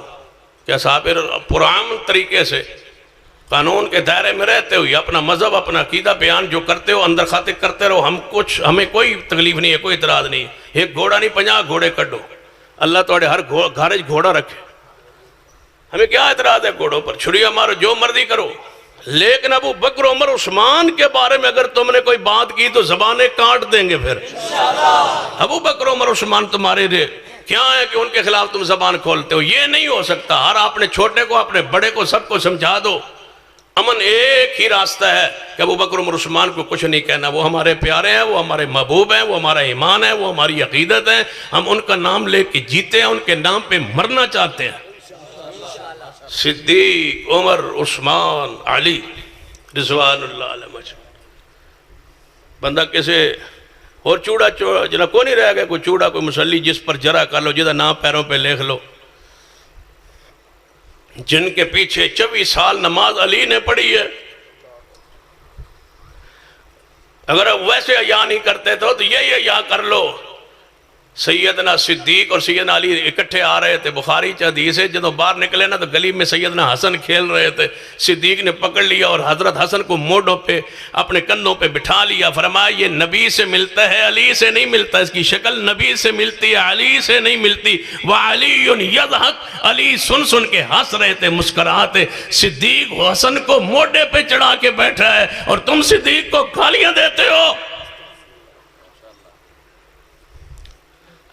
کہ اصحاب پرامن طریقے سے قانون کے دائرے میں رہتے ہو، یا اپنا مذہب اپنا عقیدہ بیان جو کرتے ہو اندر خاطر کرتے رہو، ہمیں کوئی تکلیف نہیں ہے، کوئی اعتراض نہیں۔ ایک گھوڑا نہیں 50 گھوڑے کڈو، اللہ تھوڑے ہر گھر گھوڑا رکھے، ہمیں کیا اعتراض ہے گھوڑوں پر؟ چھڑیاں مارو، جو مرضی کرو، لیکن ابو بکر عمر عثمان کے بارے میں اگر تم نے کوئی بات کی تو زبانیں کاٹ دیں گے۔ پھر ابو بکر عمر عثمان تمہارے کیا ہے کہ ان کے خلاف تم زبان کھولتے ہو؟ یہ نہیں ہو سکتا. ہر اپنے چھوٹے کو اپنے بڑے کو سب کو سمجھا دو. امن ایک ہی راستہ ہے کہ ابو بکر عمر عثمان کو کچھ نہیں کہنا. وہ ہمارے پیارے ہیں, وہ ہمارے محبوب ہیں, وہ ہمارا ایمان ہے, وہ ہماری عقیدت ہے. ہم ان کا نام لے کے جیتے ہیں, ان کے نام پہ مرنا چاہتے ہیں. صدیق, عمر, عثمان, علی رضوان اللہ علیہ مجمعین. بندہ کسے اور چوڑا جنا کو نہیں رہ گیا, کوئی چوڑا کوئی مسلی جس پر جرا کر لو, جدہ نام پیروں پہ لکھ لو. جن کے پیچھے 24 سال نماز علی نے پڑھی ہے. اگر ویسے عیا نہیں کرتے تو یہی عیا کر لو. سیدنا صدیق اور سیدنا علی اکٹھے آ رہے تھے. بخاری حدیث ہے, جب باہر نکلے نا تو گلی میں سیدنا حسن کھیل رہے تھے. صدیق نے پکڑ لیا اور حضرت حسن کو موڈوں پہ اپنے کندھوں پہ بٹھا لیا. فرمایا یہ نبی سے ملتا ہے, علی سے نہیں ملتا. اس کی شکل نبی سے ملتی ہے, علی سے نہیں ملتی. وَعَلِيٌّ يَضْحَكُ, علی سن سن کے ہنس رہے تھے, مسکراتے. صدیق حسن کو موڈے پہ چڑھا کے بیٹھا ہے اور تم صدیق کو گالیاں دیتے ہو.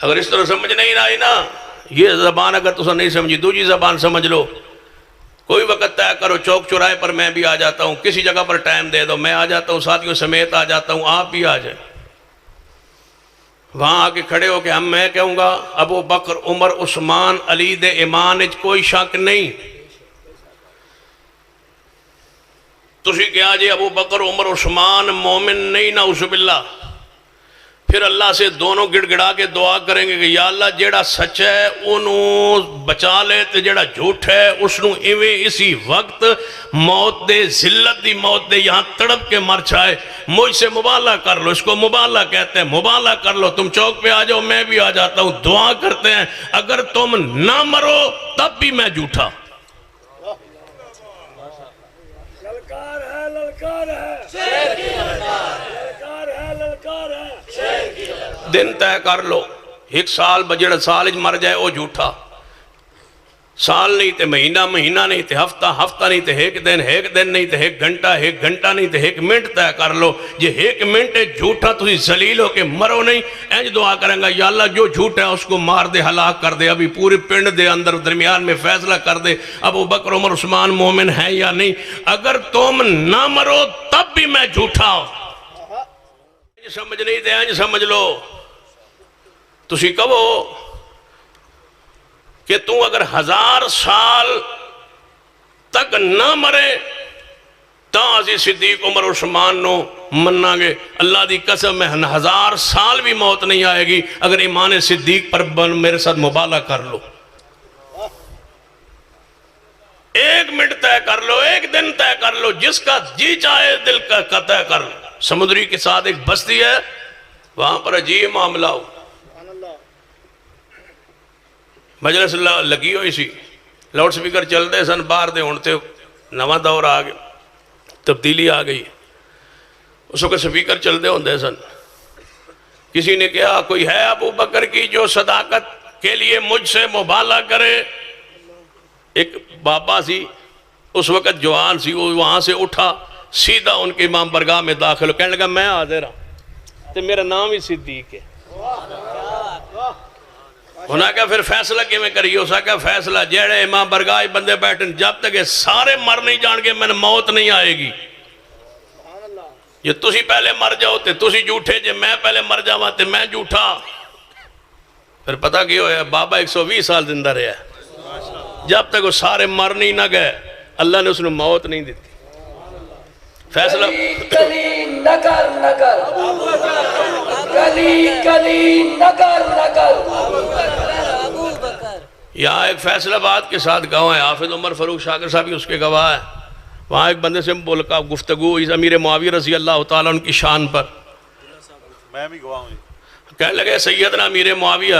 اگر اس طرح سمجھ نہیں آئی نا, یہ زبان اگر تسا نہیں سمجھی, دوسری زبان سمجھ لو. کوئی وقت طے کرو, چوک چوراہے پر میں بھی آ جاتا ہوں, کسی جگہ پر ٹائم دے دو, میں آ جاتا ہوں, ساتھیوں سمیت آ جاتا ہوں, آپ بھی آ جائیں. وہاں آ کے کھڑے ہو کہ ہم, میں کہوں گا ابو بکر عمر عثمان علی دے ایمان وچ کوئی شک نہیں. تسی کہا جی ابو بکر عمر عثمان مومن نہیں, نعوذ باللہ. پھر اللہ سے دونوں گڑ گڑا کے دعا کریں گے کہ یا اللہ جیڑا سچ ہے انہوں بچا لے, تے جیڑا جھوٹ ہے اس نو ایویں اسی وقت موت دے, ذلت دی موت دے, یہاں تڑپ کے مر جائے. مجھ سے مبالغہ کر لو, اس کو مبالغہ کہتے ہیں, مبالغہ کر لو. تم چوک پہ آ جاؤ, میں بھی آ جاتا ہوں, دعا کرتے ہیں. اگر تم نہ مرو تب بھی میں جھوٹا. للکار ہے, للکار ہے, شیر کی للکار ہے, للکار ہے. دن طے کر لو, ایک سال بجڑ سال مر جائے وہ جھوٹا. سال نہیں تے مہینہ, مہینہ نہیں تے ہفتہ, ہفتہ نہیں تے ایک دن نہیں تے ایک گھنٹہ نہیں تے ایک منٹ طے کر لو. جی ایک منٹ جھوٹا تسی ذلیل ہو کے مرو نہیں. اینج دعا کریں گا یا اللہ جو جھوٹ ہے اس کو مار دے, ہلاک کر دے. ابھی پورے پنڈ دے اندر درمیان میں فیصلہ کر دے ابو بکر عمر عثمان مومن ہے یا نہیں. اگر تم نہ مرو تب بھی میں جھوٹا ہوں. سمجھ نہیں دے, اینج سمجھ لو. تسی کہو کہ تو اگر 1000 سال تک نہ مرے تا اسی صدیق عمر عثمان نو مننا گے. اللہ دی قسم میں 1000 سال بھی موت نہیں آئے گی اگر ایمان صدیق پر میرے ساتھ مبالغہ کر لو. ایک منٹ طے کر لو, ایک دن طے کر لو, جس کا جی چاہے دل کا طے کر لو. سمندری کے ساتھ ایک بستی ہے, وہاں پر عجیب معاملہ ہو. مجلس لگی ہوئی سی, لاؤڈ سپیکر چلتے سن, باہر دے ہونتے نواں دور آ گیا, تبدیلی آ گئی. اس وقت سپیکر چلتے ہوندے سن. کسی نے کہا کوئی ہے ابو بکر کی جو صداقت کے لیے مجھ سے مبالغہ کرے. ایک بابا سی, اس وقت جوان سی, وہ وہاں سے اٹھا, سیدھا ان کے امام برگاہ میں داخل ہو, کہنے لگا میں حاضر ہوں, تو میرا نام ہی صدیق ہے. انہاں کہا پھر فیصلہ کی میں کری. اسا کہا فیصلہ جیڑے امام برگاہ بندے بیٹھن, جب تک یہ سارے مر نہیں جان گے میں موت نہیں آئے گی. یہ تسی پہلے مر جاؤ تے تسی جھوٹے, جے میں پہلے مر جاواں تے میں جھوٹا. پھر پتہ کی ہویا, بابا 120 سال زندہ رہا ہے. جب تک وہ سارے مر نہیں نہ گئے اللہ نے اس نے موت نہیں دیتی. فیصلہ کلی نگر نگر, کلی کلی نگر نگر. یہاں ایک فیصلہ آباد کے ساتھ گاؤں ہے, حافظ عمر فاروق شاکر صاحب اس کے گواہ ہے. وہاں ایک بندے سے بولکا گفتگو ہوئی امیر معاویہ رضی اللہ تعالیٰ ان کی شان پر. میں بھی گواہ ہوں. کہنے لگے سیدنا امیر معاویہ,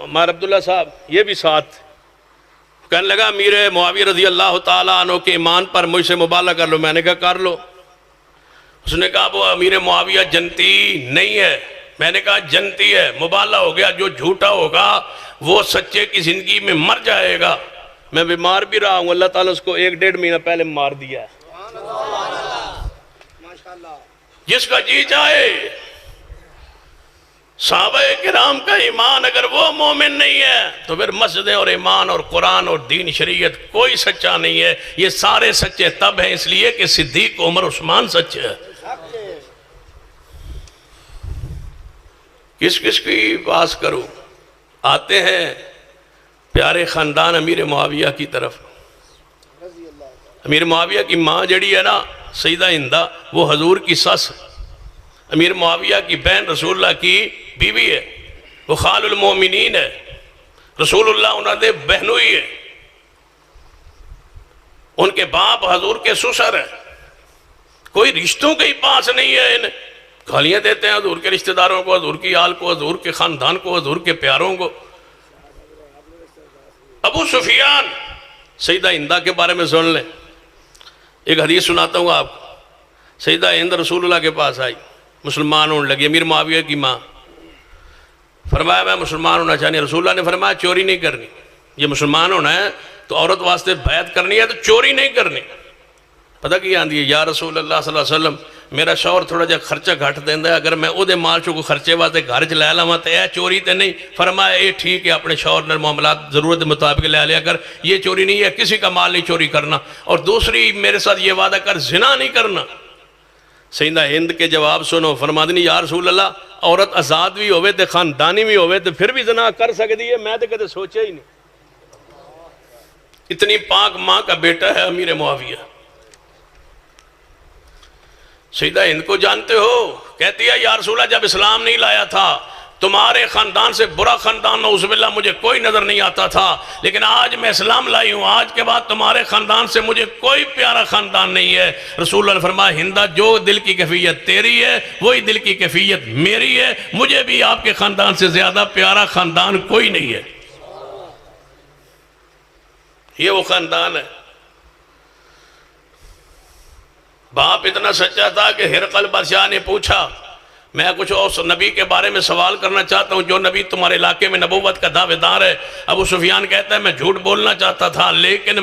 عمر عبداللہ صاحب یہ بھی ساتھ, کہنے لگا امیر معاویہ رضی اللہ تعالیٰ عنہ کے ایمان پر مجھ سے مبالغہ کر لو. میں نے کہا کر لو. اس نے کہا وہ امیر معاویہ جنتی نہیں ہے. میں نے کہا جنتی ہے, مبالغہ ہو گیا. جو جھوٹا ہوگا وہ سچے کی زندگی میں مر جائے گا. میں بیمار بھی رہا ہوں, اللہ تعالیٰ اس کو 1-1.5 مہینہ پہلے مار دیا ہے. جس کا جی چاہے صحابہ کرام کا ایمان اگر وہ مومن نہیں ہے تو پھر مسجدیں اور ایمان اور قرآن اور دین شریعت کوئی سچا نہیں ہے. یہ سارے سچے تب ہیں اس لیے کہ صدیق عمر عثمان سچے ہیں. کس کس کی باس کروں. آتے ہیں پیارے خاندان امیر معاویہ کی طرف. امیر معاویہ کی ماں جڑی ہے نا سیدہ ہندہ، وہ حضور کی سس، امیر معاویہ کی بہن رسول اللہ کی بیوی ہے، وہ خال المومنین ہے، رسول اللہ انہوں نے بہنوئی ہے. ان کے باپ حضور کے سسر ہیں. کوئی رشتوں کے ہی پاس نہیں ہے. انہیں گالیاں دیتے ہیں حضور کے رشتہ داروں کو، حضور کی آل کو، حضور کے خاندان کو، حضور کے پیاروں کو. ابو سفیان، سیدہ ہندہ کے بارے میں سن لیں. ایک حدیث سناتا ہوں آپ کو. سیدہ ہند رسول اللہ کے پاس آئی، مسلمان ہونے لگی. امیر معاویہ کی ماں. فرمایا میں مسلمان ہونا چاہنی. رسول اللہ نے فرمایا چوری نہیں کرنی. یہ مسلمان ہونا ہے تو عورت واسطے بیعت کرنی ہے تو چوری نہیں کرنی. پتہ کی آندھی ہے، یا رسول اللہ صلی اللہ علیہ وسلم میرا شوہر تھوڑا جا خرچہ گھٹ دیندہ ہے، اگر میں او دے مال چو کو خرچے واسطے گھر چ لے لاواں تے اے چوری تے نہیں. فرمایا اے ٹھیک ہے، اپنے شوہر نے معاملات ضرورت کے مطابق لے لیا کر، یہ چوری نہیں ہے، کسی کا مال نہیں چوری کرنا. اور دوسری میرے ساتھ یہ وعدہ کر زنا نہیں کرنا. سیدہ ہند کے جواب سنو. فرما دینی یا رسول اللہ عورت آزاد بھی ہوئے تے خاندانی بھی ہوئے تے پھر بھی زنا کر سکتی ہے؟ میں تے کدے سوچا ہی نہیں. اتنی پاک ماں کا بیٹا ہے امیر معاویہ. سیدہ ہند کو جانتے ہو؟ کہتی ہے یا رسول اللہ جب اسلام نہیں لایا تھا تمہارے خاندان سے برا خاندان نعوذ باللہ مجھے کوئی نظر نہیں آتا تھا، لیکن آج میں اسلام لائی ہوں، آج کے بعد تمہارے خاندان سے مجھے کوئی پیارا خاندان نہیں ہے. رسول اللہ نے فرمایا ہندہ جو دل کی کیفیت تیری ہے وہی دل کی کیفیت میری ہے. مجھے بھی آپ کے خاندان سے زیادہ پیارا خاندان کوئی نہیں ہے. یہ وہ خاندان ہے. باپ اتنا سچا تھا کہ ہرقل بادشاہ نے پوچھا میں کچھ اور نبی کے بارے میں سوال کرنا چاہتا ہوں جو نبی تمہارے علاقے میں نبوت کا دعوے دار ہے. ابو سفیان کہتا ہے میں جھوٹ بولنا چاہتا تھا لیکن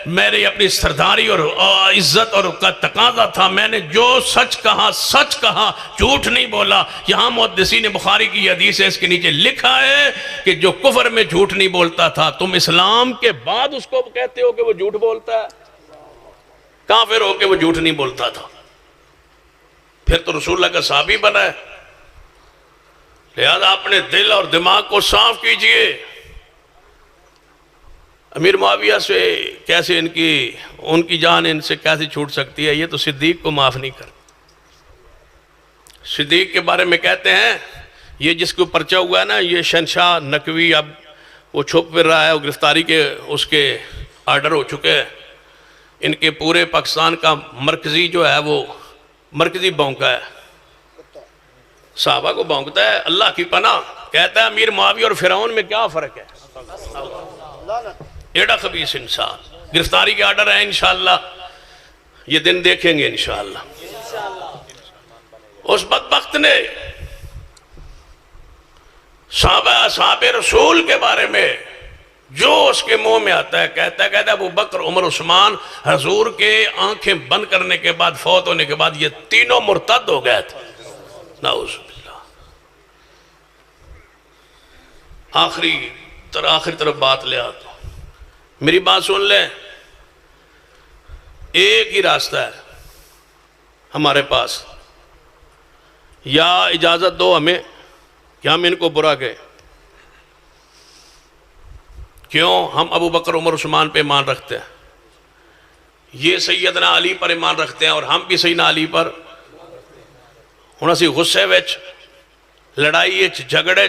میری اپنی سرداری اور عزت اور کا تقاضا تھا. میں نے جو سچ کہا جھوٹ نہیں بولا. یہاں محدثین بخاری کی حدیث ہے، اس کے نیچے لکھا ہے کہ جو کفر میں جھوٹ نہیں بولتا تھا تم اسلام کے بعد اس کو کہتے ہو کہ وہ جھوٹ بولتا ہے. کافر ہو کے وہ جھوٹ نہیں بولتا تھا. پھر تو رسول اللہ کا صحابی بنا ہے. لہذا اپنے دل اور دماغ کو صاف کیجئے. امیر معاویہ سے کیسے ان کی جان ان سے کیسے چھوٹ سکتی ہے؟ یہ تو صدیق کو معاف نہیں کر. صدیق کے بارے میں کہتے ہیں یہ جس کو پرچہ ہوا ہے نا، یہ شہنشاہ نقوی اب وہ چھپ پھر رہا ہے، وہ گرفتاری کے اس کے آرڈر ہو چکے ہیں. ان کے پورے پاکستان کا مرکزی جو ہے وہ مرکزی بھونکا ہے، صحابہ کو بھونکتا ہے. اللہ کی پناہ کہتا ہے امیر معاویہ اور فرعون میں کیا فرق ہے؟ ایڈا خبیث انسان. گرفتاری کے آرڈر ہیں، انشاءاللہ یہ دن دیکھیں گے انشاءاللہ. اس بدبخت نے صحابہ رسول کے بارے میں جو اس کے منہ میں آتا ہے کہتا ہے ابو بکر عمر عثمان حضور کے آنکھیں بند کرنے کے بعد فوت ہونے کے بعد یہ تینوں مرتد ہو گئے تھے. نعوذ باللہ. آخری طرف بات لے آتا ہوں. میری بات سن لیں. ایک ہی راستہ ہے ہمارے پاس، یا اجازت دو ہمیں کہ ہم ان کو برا کہیں. کیوں؟ ہم ابو بکر عمر عثمان پہ ایمان رکھتے ہیں، یہ سیدنا علی پر ایمان رکھتے ہیں، اور ہم بھی سیدنا علی پر. ہن اسی غصے وچ لڑائی جھگڑے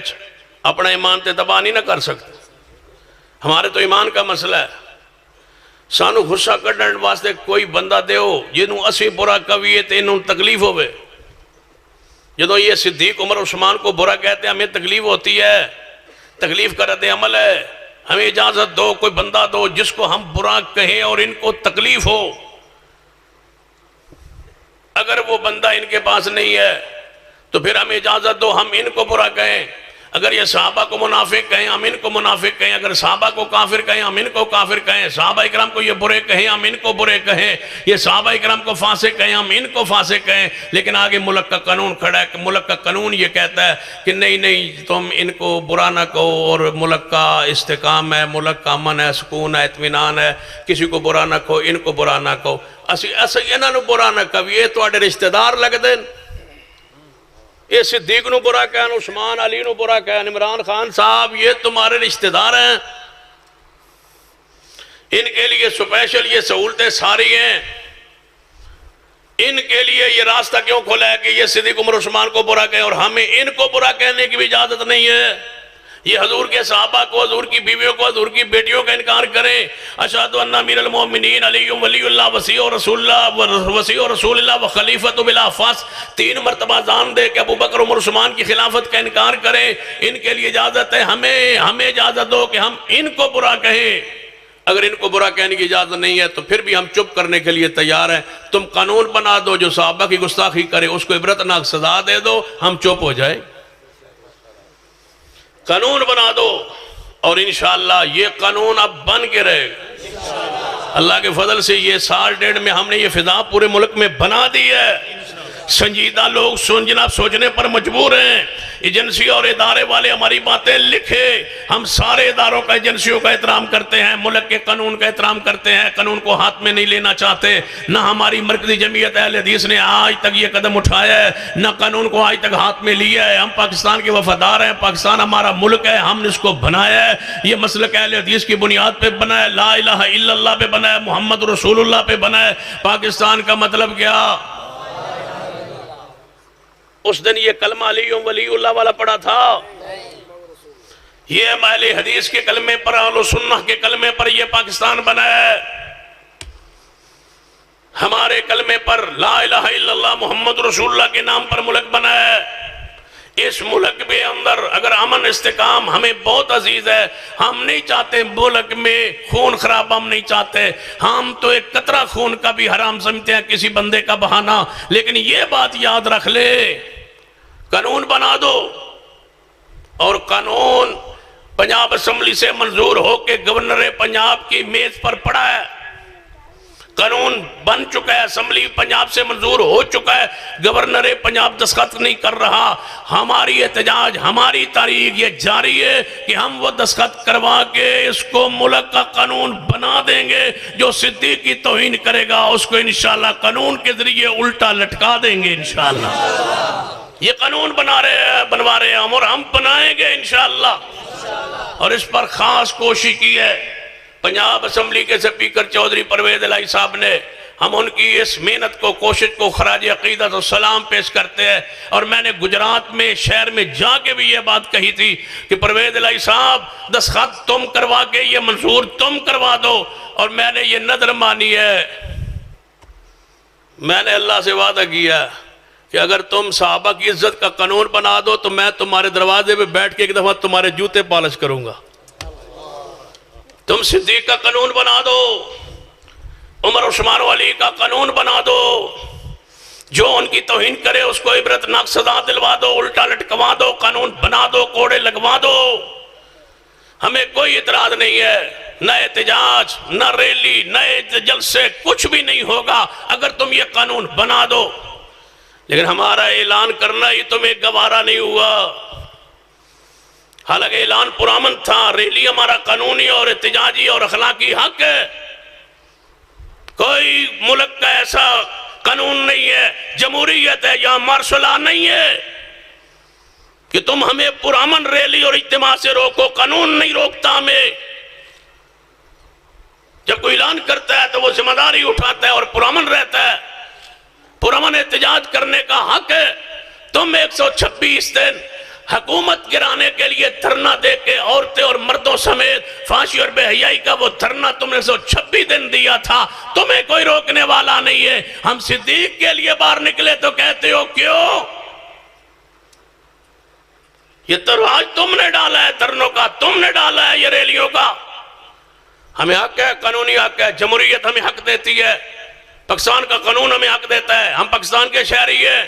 اپنا ایمان تے تباہ نہیں نہ کر سکتے. ہمارے تو ایمان کا مسئلہ ہے. سانو غصہ کڈن واسطے کوئی بندہ دیو جنوں اسی برا کہیے تے انہوں تکلیف ہوئے. جدو یہ صدیق عمر عثمان کو برا کہتے ہیں ہمیں تکلیف ہوتی ہے. تکلیف کا رد عمل ہے. ہمیں اجازت دو، کوئی بندہ دو جس کو ہم برا کہیں اور ان کو تکلیف ہو. اگر وہ بندہ ان کے پاس نہیں ہے تو پھر ہمیں اجازت دو ہم ان کو برا کہیں. اگر یہ صحابہ کو منافق کہیں ہم ان کو منافق کہیں، اگر صحابہ کو کافر کہیں ہم ان کو کافر کہیں، صحابہ اکرام کو یہ برے کہیں ہم ان کو برے کہیں، یہ صحابہ اکرام کو فاسق کہیں ہم ان کو فاسق کہیں، لیکن آگے ملک کا قانون کھڑا ہے کہ ملک کا قانون یہ کہتا ہے کہ نہیں تم ان کو برا نہ کہو، اور ملک کا استحکام ہے، ملک کا امن ہے، سکون ہے، اطمینان ہے، کسی کو برا نہ کہو، ان کو برا نہ کہو۔ ایسا انہوں نے برا نہ کہو، یہ تواڈے رشتہ دار لگتے ہیں، یہ صدیق نو برا کہن، عثمان علی نو برا کہن، عمران خان صاحب یہ تمہارے رشتہ دار ہیں، ان کے لیے سپیشل یہ سہولتیں ساری ہیں، ان کے لیے یہ راستہ کیوں کھولا ہے کہ یہ صدیق عمر عثمان کو برا کہیں اور ہمیں ان کو برا کہنے کی بھی اجازت نہیں ہے؟ یہ حضور کے صحابہ کو، حضور کی بیویوں کو، حضور کی بیٹیوں کا انکار کریں۔ اشہد ان امیر المومنین علی ولی اللہ وسیع رسول اللہ و خلیفۃ بلا فاس، 3 مرتبہ جان دے کہ ابو بکر عمر عثمان کی خلافت کا انکار کریں، ان کے لیے اجازت ہے، ہمیں اجازت دو کہ ہم ان کو برا کہیں۔ اگر ان کو برا کہنے کی اجازت نہیں ہے تو پھر بھی ہم چپ کرنے کے لیے تیار ہیں۔ تم قانون بنا دو، جو صحابہ کی گستاخی کرے اس کو عبرتناک سزا دے دو، ہم چپ ہو جائیں۔ قانون بنا دو، اور انشاءاللہ یہ قانون اب بن کے رہے گا۔ اللہ کے فضل سے یہ 1.5 سال میں ہم نے یہ فضا پورے ملک میں بنا دی ہے۔ سنجیدہ لوگ جناب سوچنے پر مجبور ہیں۔ ایجنسی اور ادارے والے ہماری باتیں لکھے، ہم سارے اداروں کا، ایجنسیوں کا احترام کرتے ہیں، ملک کے قانون کا احترام کرتے ہیں، قانون کو ہاتھ میں نہیں لینا چاہتے۔ نہ ہماری مرکزی جمعیت اہل حدیث نے آج تک یہ قدم اٹھایا ہے، نہ قانون کو آج تک ہاتھ میں لیا ہے۔ ہم پاکستان کے وفادار ہیں، پاکستان ہمارا ملک ہے، ہم نے اس کو بنایا ہے، یہ مسلک اہل حدیث کی بنیاد پہ بنا ہے، لا الہ الا اللہ پہ بنا ہے، محمد رسول اللہ پہ بنا ہے۔ پاکستان کا مطلب کیا؟ اس دن یہ کلمہ علی ولی اللہ والا پڑھا تھا، یہ اہل حدیث کے کلمے پر، اہل سنہ کے کلمے پر یہ پاکستان بنا ہے۔ ہمارے کلمے پر لا الہ الا اللہ محمد رسول اللہ کے نام پر ملک بنا ہے۔ اس ملک میں اندر اگر امن استحکام ہمیں بہت عزیز ہے، ہم نہیں چاہتے ملک میں خون خراب، ہم نہیں چاہتے، ہم تو ایک قطرہ خون کا بھی حرام سمجھتے ہیں، کسی بندے کا بہانہ۔ لیکن یہ بات یاد رکھ لے، قانون بنا دو، اور قانون پنجاب اسمبلی سے منظور ہو کے گورنر پنجاب کی میز پر پڑا ہے، قانون بن چکا ہے، اسمبلی پنجاب سے منظور ہو چکا ہے، گورنر پنجاب دستخط نہیں کر رہا۔ ہماری احتجاج، ہماری تاریخ یہ جاری ہے کہ ہم وہ دستخط کروا کے اس کو ملک کا قانون بنا دیں گے۔ جو صدیق کی توہین کرے گا اس کو انشاءاللہ قانون کے ذریعے الٹا لٹکا دیں گے انشاءاللہ۔ یہ قانون بنوا رہے ہیں ہم، اور ہم بنائیں گے انشاءاللہ، اور اس پر خاص کوشش کی ہے پنجاب اسمبلی کے سپیکر چودھری پرویز الہی صاحب نے۔ ہم ان کی اس محنت کو، کوشش کو خراج عقیدت و سلام پیش کرتے ہیں۔ اور میں نے گجرات میں شہر میں جا کے بھی یہ بات کہی تھی کہ پرویز الہی صاحب دستخط تم کروا کے یہ منظور تم کروا دو، اور میں نے یہ نظر مانی ہے، میں نے اللہ سے وعدہ کیا کہ اگر تم صحابہ کی عزت کا قانون بنا دو تو میں تمہارے دروازے پہ بیٹھ کے ایک دفعہ تمہارے جوتے پالش کروں گا۔ تم صدیق کا قانون بنا دو، عمر عثمان علی کا قانون بنا دو، جو ان کی توہین کرے اس کو عبرتناک سزا دلوا دو، الٹا لٹکوا دو، قانون بنا دو، کوڑے لگوا دو۔ ہمیں کوئی اعتراض نہیں ہے، نہ احتجاج، نہ ریلی، نہ جلسے، کچھ بھی نہیں ہوگا اگر تم یہ قانون بنا دو۔ لیکن ہمارا اعلان کرنا ہی تمہیں گوارا نہیں ہوا، حالانکہ اعلان پرامن تھا، ریلی ہمارا قانونی اور احتجاجی اور اخلاقی حق ہے۔ کوئی ملک کا ایسا قانون نہیں ہے، جمہوریت ہے یا مارشل لا نہیں ہے کہ تم ہمیں پرامن ریلی اور اجتماع سے روکو۔ قانون نہیں روکتا ہمیں، جب کوئی اعلان کرتا ہے تو وہ ذمہ داری اٹھاتا ہے اور پرامن رہتا ہے، پرامن احتجاج کرنے کا حق ہے۔ تم 126 دن حکومت گرانے کے لیے دھرنا دے کے عورتیں اور مردوں سمیت فحاشی اور بے حیائی کا وہ دھرنا تم نے 126 دن دیا تھا، تمہیں کوئی روکنے والا نہیں ہے۔ ہم صدیق کے لیے باہر نکلے تو کہتے ہو کیوں؟ یہ تو راج تم نے ڈالا ہے، دھرنوں کا تم نے ڈالا ہے، یہ ریلیوں کا۔ ہمیں حق ہے، قانونی حق ہے، جمہوریت ہمیں حق دیتی ہے، پاکستان کا قانون ہمیں حق دیتا ہے، ہم پاکستان کے شہری ہیں۔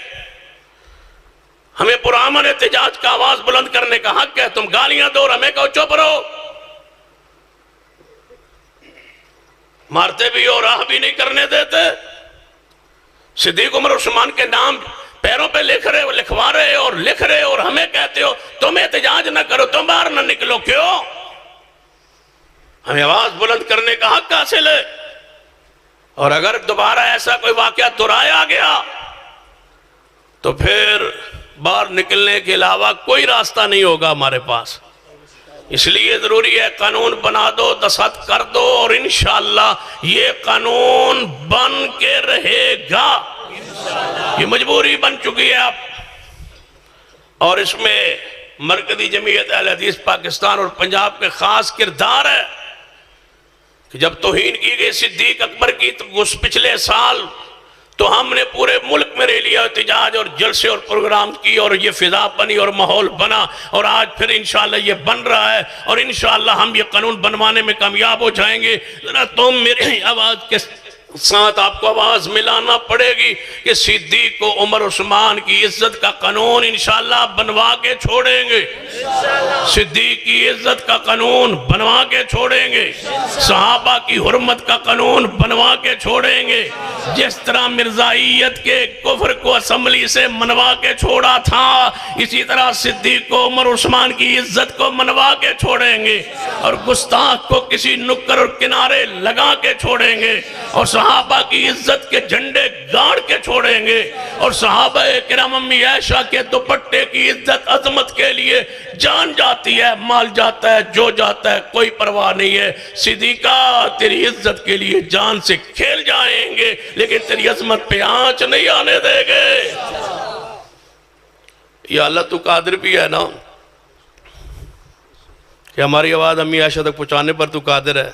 ہمیں پرامن احتجاج کا آواز بلند کرنے کا حق ہے. تم گالیاں دو اور ہمیں کہو چپ رہو. مارتے بھی ہو، راہ بھی نہیں کرنے دیتے. صدیق عمر عثمان کے نام پیروں پہ لکھوا رہے اور لکھ رہے اور ہمیں کہتے ہو تم احتجاج نہ کرو، تم باہر نہ نکلو. کیوں؟ ہمیں آواز بلند کرنے کا حق حاصل ہے. اور اگر دوبارہ ایسا کوئی واقعہ دہرایا گیا تو پھر باہر نکلنے کے علاوہ کوئی راستہ نہیں ہوگا ہمارے پاس. اس لیے ضروری ہے قانون بنا دو، دستخط کر دو، اور انشاءاللہ یہ قانون بن کے رہے گا. یہ مجبوری بن چکی ہے اب. اور اس میں مرکزی جمعیت اہل حدیث پاکستان اور پنجاب کے خاص کردار ہے کہ جب توہین کی گئی صدیق اکبر کی پچھلے سال، تو ہم نے پورے ملک میں ریلیاں احتجاج اور جلسے اور پروگرام کی، اور یہ فضا بنی اور ماحول بنا، اور آج پھر انشاءاللہ یہ بن رہا ہے، اور انشاءاللہ ہم یہ قانون بنوانے میں کامیاب ہو جائیں گے. ذرا تم میری آواز کے ساتھ آپ کو آواز ملانا پڑے گی کہ صدیق کو عمر عثمان کی عزت کا قانون انشاءاللہ بنوا کے چھوڑیں گے. صدیق کی عزت کا قانون بنوا کے چھوڑیں گے. صحابہ کی حرمت کا قانون بنوا کے چھوڑیں گے. جس طرح مرزائیت کے کفر کو اسمبلی سے منوا کے چھوڑا تھا، اسی طرح صدیق کو عمر عثمان کی عزت کو منوا کے چھوڑیں گے، اور گستاخ کو کسی نکر اور کنارے لگا کے چھوڑیں گے، اور صحابہ کی عزت کے جھنڈے گاڑ کے چھوڑیں گے، اور صحابہ کرام امی عائشہ کے دوپٹے کی عزت عظمت کے لیے جان جاتی ہے، مال جاتا ہے، جو جاتا ہے، کوئی پرواہ نہیں ہے. صدیقہ تیری عزت کے لیے جان سے کھیل جائیں گے، لیکن تیری عظمت پہ آنچ نہیں آنے دے گے. یا اللہ تو قادر بھی ہے نا کہ ہماری آواز امی عائشہ تک پہنچانے پر تو قادر ہے.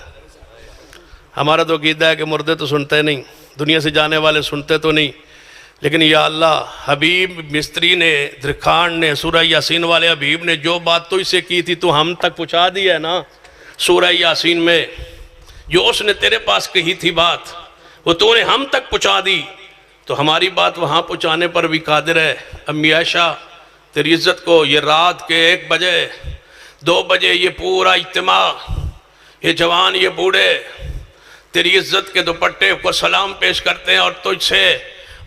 ہمارا تو عقیدہ ہے کہ مردے تو سنتے نہیں، دنیا سے جانے والے سنتے تو نہیں، لیکن یا اللہ حبیب مستری نے، درخان نے، سورہ یاسین والے حبیب نے جو بات تو اسے کی تھی تو ہم تک پہنچا دی ہے نا. سورہ یاسین میں جو اس نے تیرے پاس کہی تھی بات، وہ تو نے ہم تک پہنچا دی، تو ہماری بات وہاں پہنچانے پر بھی قادر ہے. امی عائشہ تیری عزت کو یہ رات کے 1 بجے 2 بجے یہ پورا اجتماع، یہ جوان یہ بوڑھے تیری عزت کے دوپٹے کو سلام پیش کرتے ہیں، اور تجھ سے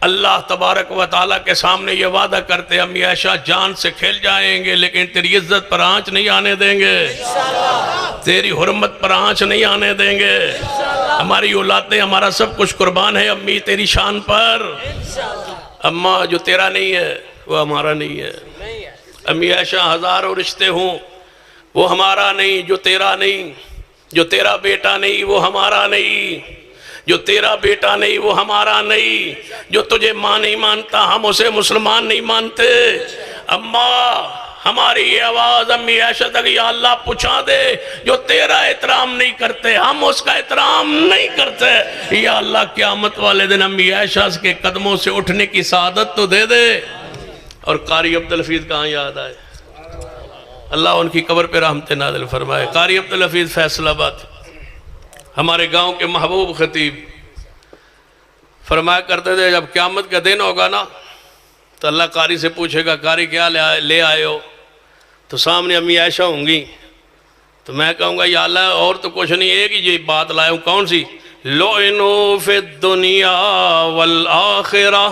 اللہ تبارک و تعالیٰ کے سامنے یہ وعدہ کرتے ہیں امی عائشہ جان سے کھیل جائیں گے، لیکن تیری عزت پر آنچ نہیں آنے دیں گے، تیری حرمت پر آنچ نہیں آنے دیں گے. ہماری اولادیں، ہمارا سب کچھ قربان ہے امی تیری شان پر. اماں جو تیرا نہیں ہے وہ ہمارا نہیں ہے. امی عائشہ ہزاروں رشتے ہوں وہ ہمارا نہیں، جو تیرا نہیں، جو تیرا بیٹا نہیں وہ ہمارا نہیں، جو تیرا بیٹا نہیں وہ ہمارا نہیں، جو تجھے ماں نہیں مانتا ہم اسے مسلمان نہیں مانتے. اماں ہماری یہ آواز امی عائشہ تک یا اللہ پہنچا دے، جو تیرا احترام نہیں کرتے ہم اس کا احترام نہیں کرتے. یا اللہ قیامت والے دن امی عائشہ کے قدموں سے اٹھنے کی سعادت تو دے دے. اور قاری عبدالحفیظ کہاں یاد آئے، اللہ ان کی قبر پہ رحمت نازل فرمائے. قاری عبدالحفیظ فیصل آباد ہمارے گاؤں کے محبوب خطیب فرمایا کرتے تھے جب قیامت کا دن ہوگا نا تو اللہ قاری سے پوچھے گا قاری کیا لے آئے ہو، تو سامنے امی عائشہ ہوں گی، تو میں کہوں گا یا اللہ اور تو کچھ نہیں، ایک ہی یہ بات لائے ہوں. کون سی؟ لعنوا فی الدنیا والآخرہ.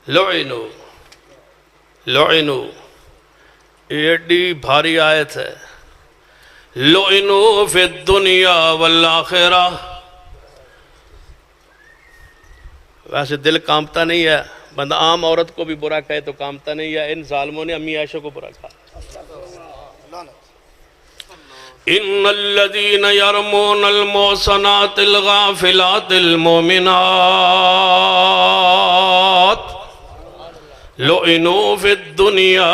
لعنوا یہ ایڈی بھاری آیت ہے. لعنوا فی الدنیا والآخرہ. ویسے دل کامتا نہیں ہے، بندہ عام عورت کو بھی برا کہے تو کامتا نہیں ہے. ان ظالموں نے امی عائشہ کو برا کہا. ان الذین یرمون المحصنات الغافلات المؤمنات لعنوا فی الدنیا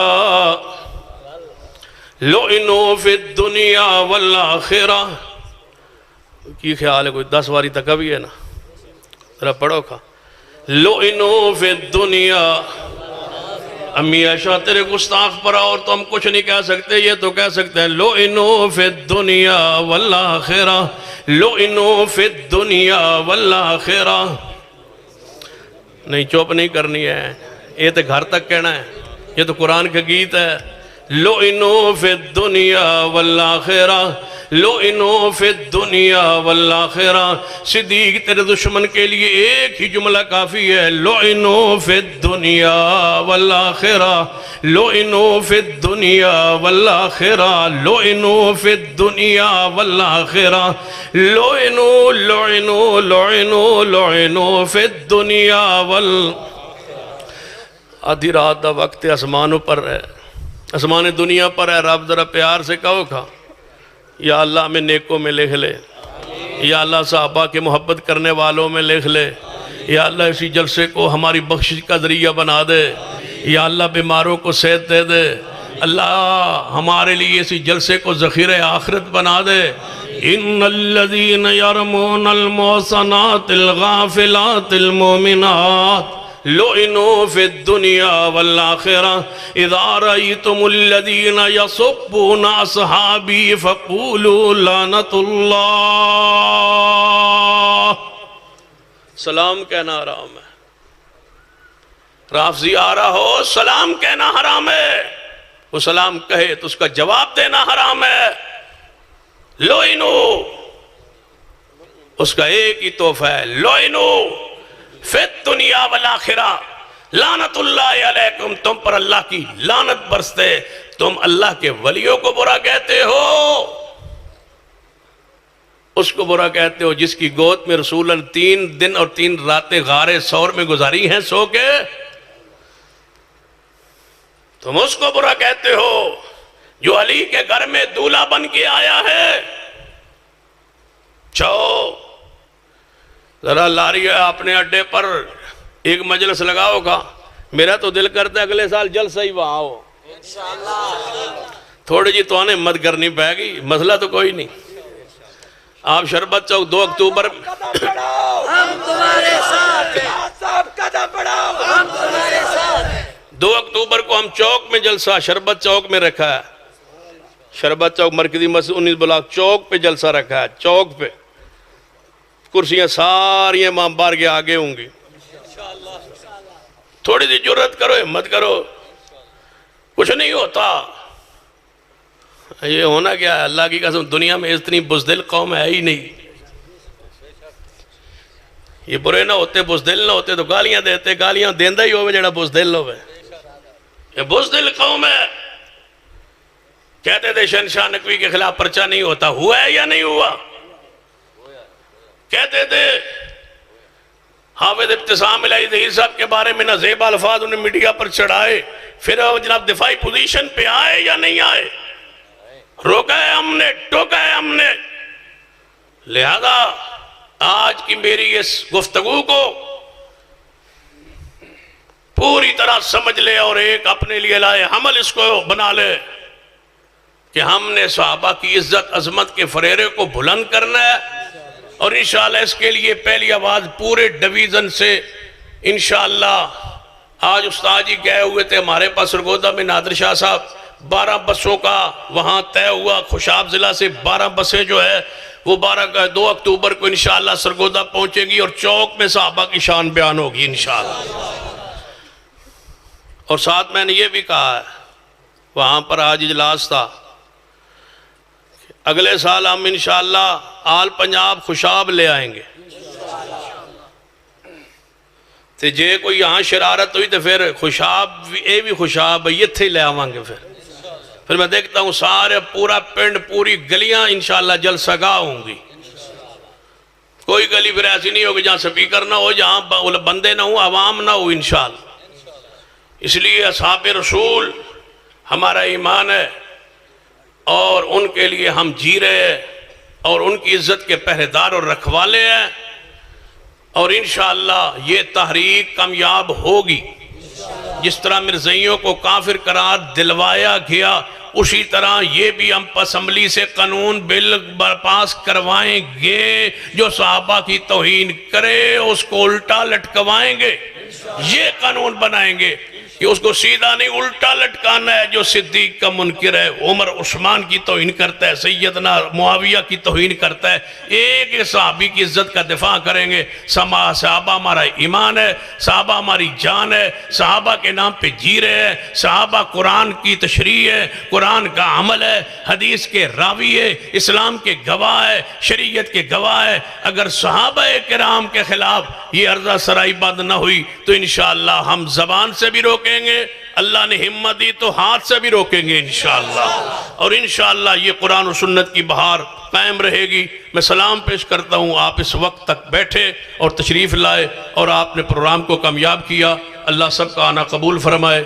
لعنوا فی الدنیا والآخرہ. کی خیال ہے کوئی 10 واری تک بھی ہے نا، ذرا پڑھو کھا. لعنوا فی الدنیا. امی عائشہ تیرے گستاخ پر اور تو ہم کچھ نہیں کہہ سکتے، یہ تو کہہ سکتے ہیں لعنوا فی الدنیا والآخرہ. لعنوا فی الدنیا والآخرہ. نہیں چوپ نہیں کرنی ہے، یہ تو گھر تک کہنا ہے، یہ تو قرآن کا گیت ہے۔ لعنوا فی الدنیا والآخرہ، لعنوا فی الدنیا والآخرہ۔ صدیق تیرے دشمن کے لیے ایک ہی جملہ کافی ہے، لعنوا فی الدنیا والآخرہ، لعنوا فی الدنیا والآخرہ، لعنوا فی الدنیا والآخرہ، لعنوا لعنوا لعنوا لعنوا فی الدنیا آدھی رات دا وقت آسمانوں پر ہے، آسمان دنیا پر ہے۔ رب ذرا پیار سے کہو کھا، یا اللہ ہمیں نیکوں میں لکھ لے، یا اللہ صحابہ کے محبت کرنے والوں میں لکھ لے، یا اللہ اسی جلسے کو ہماری بخشش کا ذریعہ بنا دے، یا اللہ بیماروں کو صحت دے دے، اللہ ہمارے لیے اسی جلسے کو ذخیرہ آخرت بنا دے۔ ان الذین یرمون المحصنات الغافلات المؤمنات لعنوا فی الدنیا والآخرہ اذا رأیتم الذین یسبون اصحابی فقولوا لعنت اللہ۔ سلام کہنا حرام ہے، رافضی آ رہا ہو سلام کہنا حرام ہے، وہ سلام کہے تو اس کا جواب دینا حرام ہے۔ لعنوا، اس کا ایک ہی تحفہ ہے، لعنوا فی الدنیا والآخرہ، لعنت اللہ علیکم، تم پر اللہ کی لعنت برستے، تم اللہ کے ولیوں کو برا کہتے ہو، اس کو برا کہتے ہو جس کی گود میں رسول اللہ 3 دن اور 3 راتیں غار ثور میں گزاری ہیں سو کے، تم اس کو برا کہتے ہو جو علی کے گھر میں دولہا بن کے آیا ہے۔ ذرا لاری اپنے اڈے پر ایک مجلس لگاؤ گا، میرا تو دل کرتا ہے اگلے سال جلسہ ہی وہاں ہو، تھوڑی جی تو آنے مت کرنی پائے گی، مسئلہ تو کوئی نہیں۔ آپ شربت چوک 2 اکتوبر قدم بڑھاؤ، ہم تمہارے ساتھ ہیں، صاحب قدم بڑھاؤ، ہم تمہارے ساتھ ہیں۔ 2 اکتوبر کو ہم چوک میں جلسہ شربت چوک میں رکھا ہے، شربت چوک مرکزی مسجد 19 بلاک چوک پہ جلسہ رکھا ہے، چوک پہ کرسیاں ساری امام بار کے آگے ہوں گی، تھوڑی سی جرت کرو، ہمت کرو، کچھ نہیں ہوتا۔ یہ ہونا کیا ہے، اللہ کی قسم دنیا میں اتنی بزدل قوم ہے ہی نہیں۔ یہ برے نہ ہوتے، بزدل نہ ہوتے تو گالیاں دیتے، گالیاں دیندہ ہی ہوئے جڑا بزدل ہوئے۔ یہ بزدل قوم ہے، کہتے تھے شہنشاہ نقوی کے خلاف پرچہ نہیں ہوتا، ہوا ہے یا نہیں ہوا؟ کہتے تھے حافظ ابتسام الہی ظہیر صاحب کے بارے میں نازیب الفاظ انہیں میڈیا پر چڑھائے، پھر جناب دفاعی پوزیشن پہ آئے یا نہیں آئے؟ روکا ہے ہم نے، ٹوکا ہے ہم نے۔ لہذا آج کی میری اس گفتگو کو پوری طرح سمجھ لے اور ایک اپنے لیے لائے حمل اس کو بنا لے کہ ہم نے صحابہ کی عزت عظمت کے فریرے کو بلند کرنا ہے، اور انشاءاللہ اس کے لیے پہلی آواز پورے ڈویژن سے انشاءاللہ۔ آج استاد جی گئے ہوئے تھے ہمارے پاس سرگودا میں، نادر شاہ صاحب 12 بسوں کا وہاں طے ہوا، خوشاب ضلع سے 12 بسیں جو ہے وہ 2 اکتوبر کو انشاءاللہ سرگودا پہنچیں گی، اور چوک میں صحابہ کی شان بیان ہوگی انشاءاللہ۔ اور ساتھ میں نے یہ بھی کہا ہے، وہاں پر آج اجلاس تھا، اگلے سال ہم انشاءاللہ آل پنجاب خوشاب لے آئیں گے، تو جے کوئی یہاں شرارت ہوئی تو پھر خوشاب اے بھی خوشاب یہ تھے لے آوان گے۔ پھر میں دیکھتا ہوں سارے پورا پنڈ پوری گلیاں انشاءاللہ جلسہ گاہ ہوں گی، کوئی گلی پھر ایسی نہیں ہوگی جہاں سپیکر نہ ہو، جہاں بندے نہ ہوں، عوام نہ ہو انشاءاللہ۔ اس لیے اصحاب رسول ہمارا ایمان ہے، اور ان کے لیے ہم جی رہے ہیں، اور ان کی عزت کے پہرےدار اور رکھوالے ہیں، اور انشاءاللہ یہ تحریک کامیاب ہوگی۔ جس طرح مرزائیوں کو کافر قرار دلوایا گیا، اسی طرح یہ بھی ہم اسمبلی سے قانون بل پاس کروائیں گے، جو صحابہ کی توہین کرے اس کو الٹا لٹکوائیں گے، یہ قانون بنائیں گے۔ کہ اس کو سیدھا نہیں الٹا لٹکانا ہے. جو صدیق کا منکر ہے، عمر عثمان کی توہین کرتا ہے، سیدنا معاویہ کی توہین کرتا ہے، ایک ایک صحابی کی عزت کا دفاع کریں گے. صحابہ ہمارا ایمان ہے، صحابہ ہماری جان ہے، صحابہ کے نام پہ جی رہے ہیں. صحابہ قرآن کی تشریح ہے، قرآن کا عمل ہے، حدیث کے راوی ہے، اسلام کے گواہ ہے، شریعت کے گواہ ہے. اگر صحابہ کرام کے خلاف یہ عرضہ سرائی بند نہ ہوئی تو انشاءاللہ ہم زبان سے بھی روکیں گے، اللہ نے ہمت دی تو ہاتھ سے بھی روکیں گے انشاءاللہ. اور انشاءاللہ یہ قرآن و سنت کی بہار قائم رہے گی. میں سلام پیش کرتا ہوں. آپ اس وقت تک بیٹھے اور تشریف لائے اور آپ نے پروگرام کو کامیاب کیا. اللہ سب کا آنا قبول فرمائے.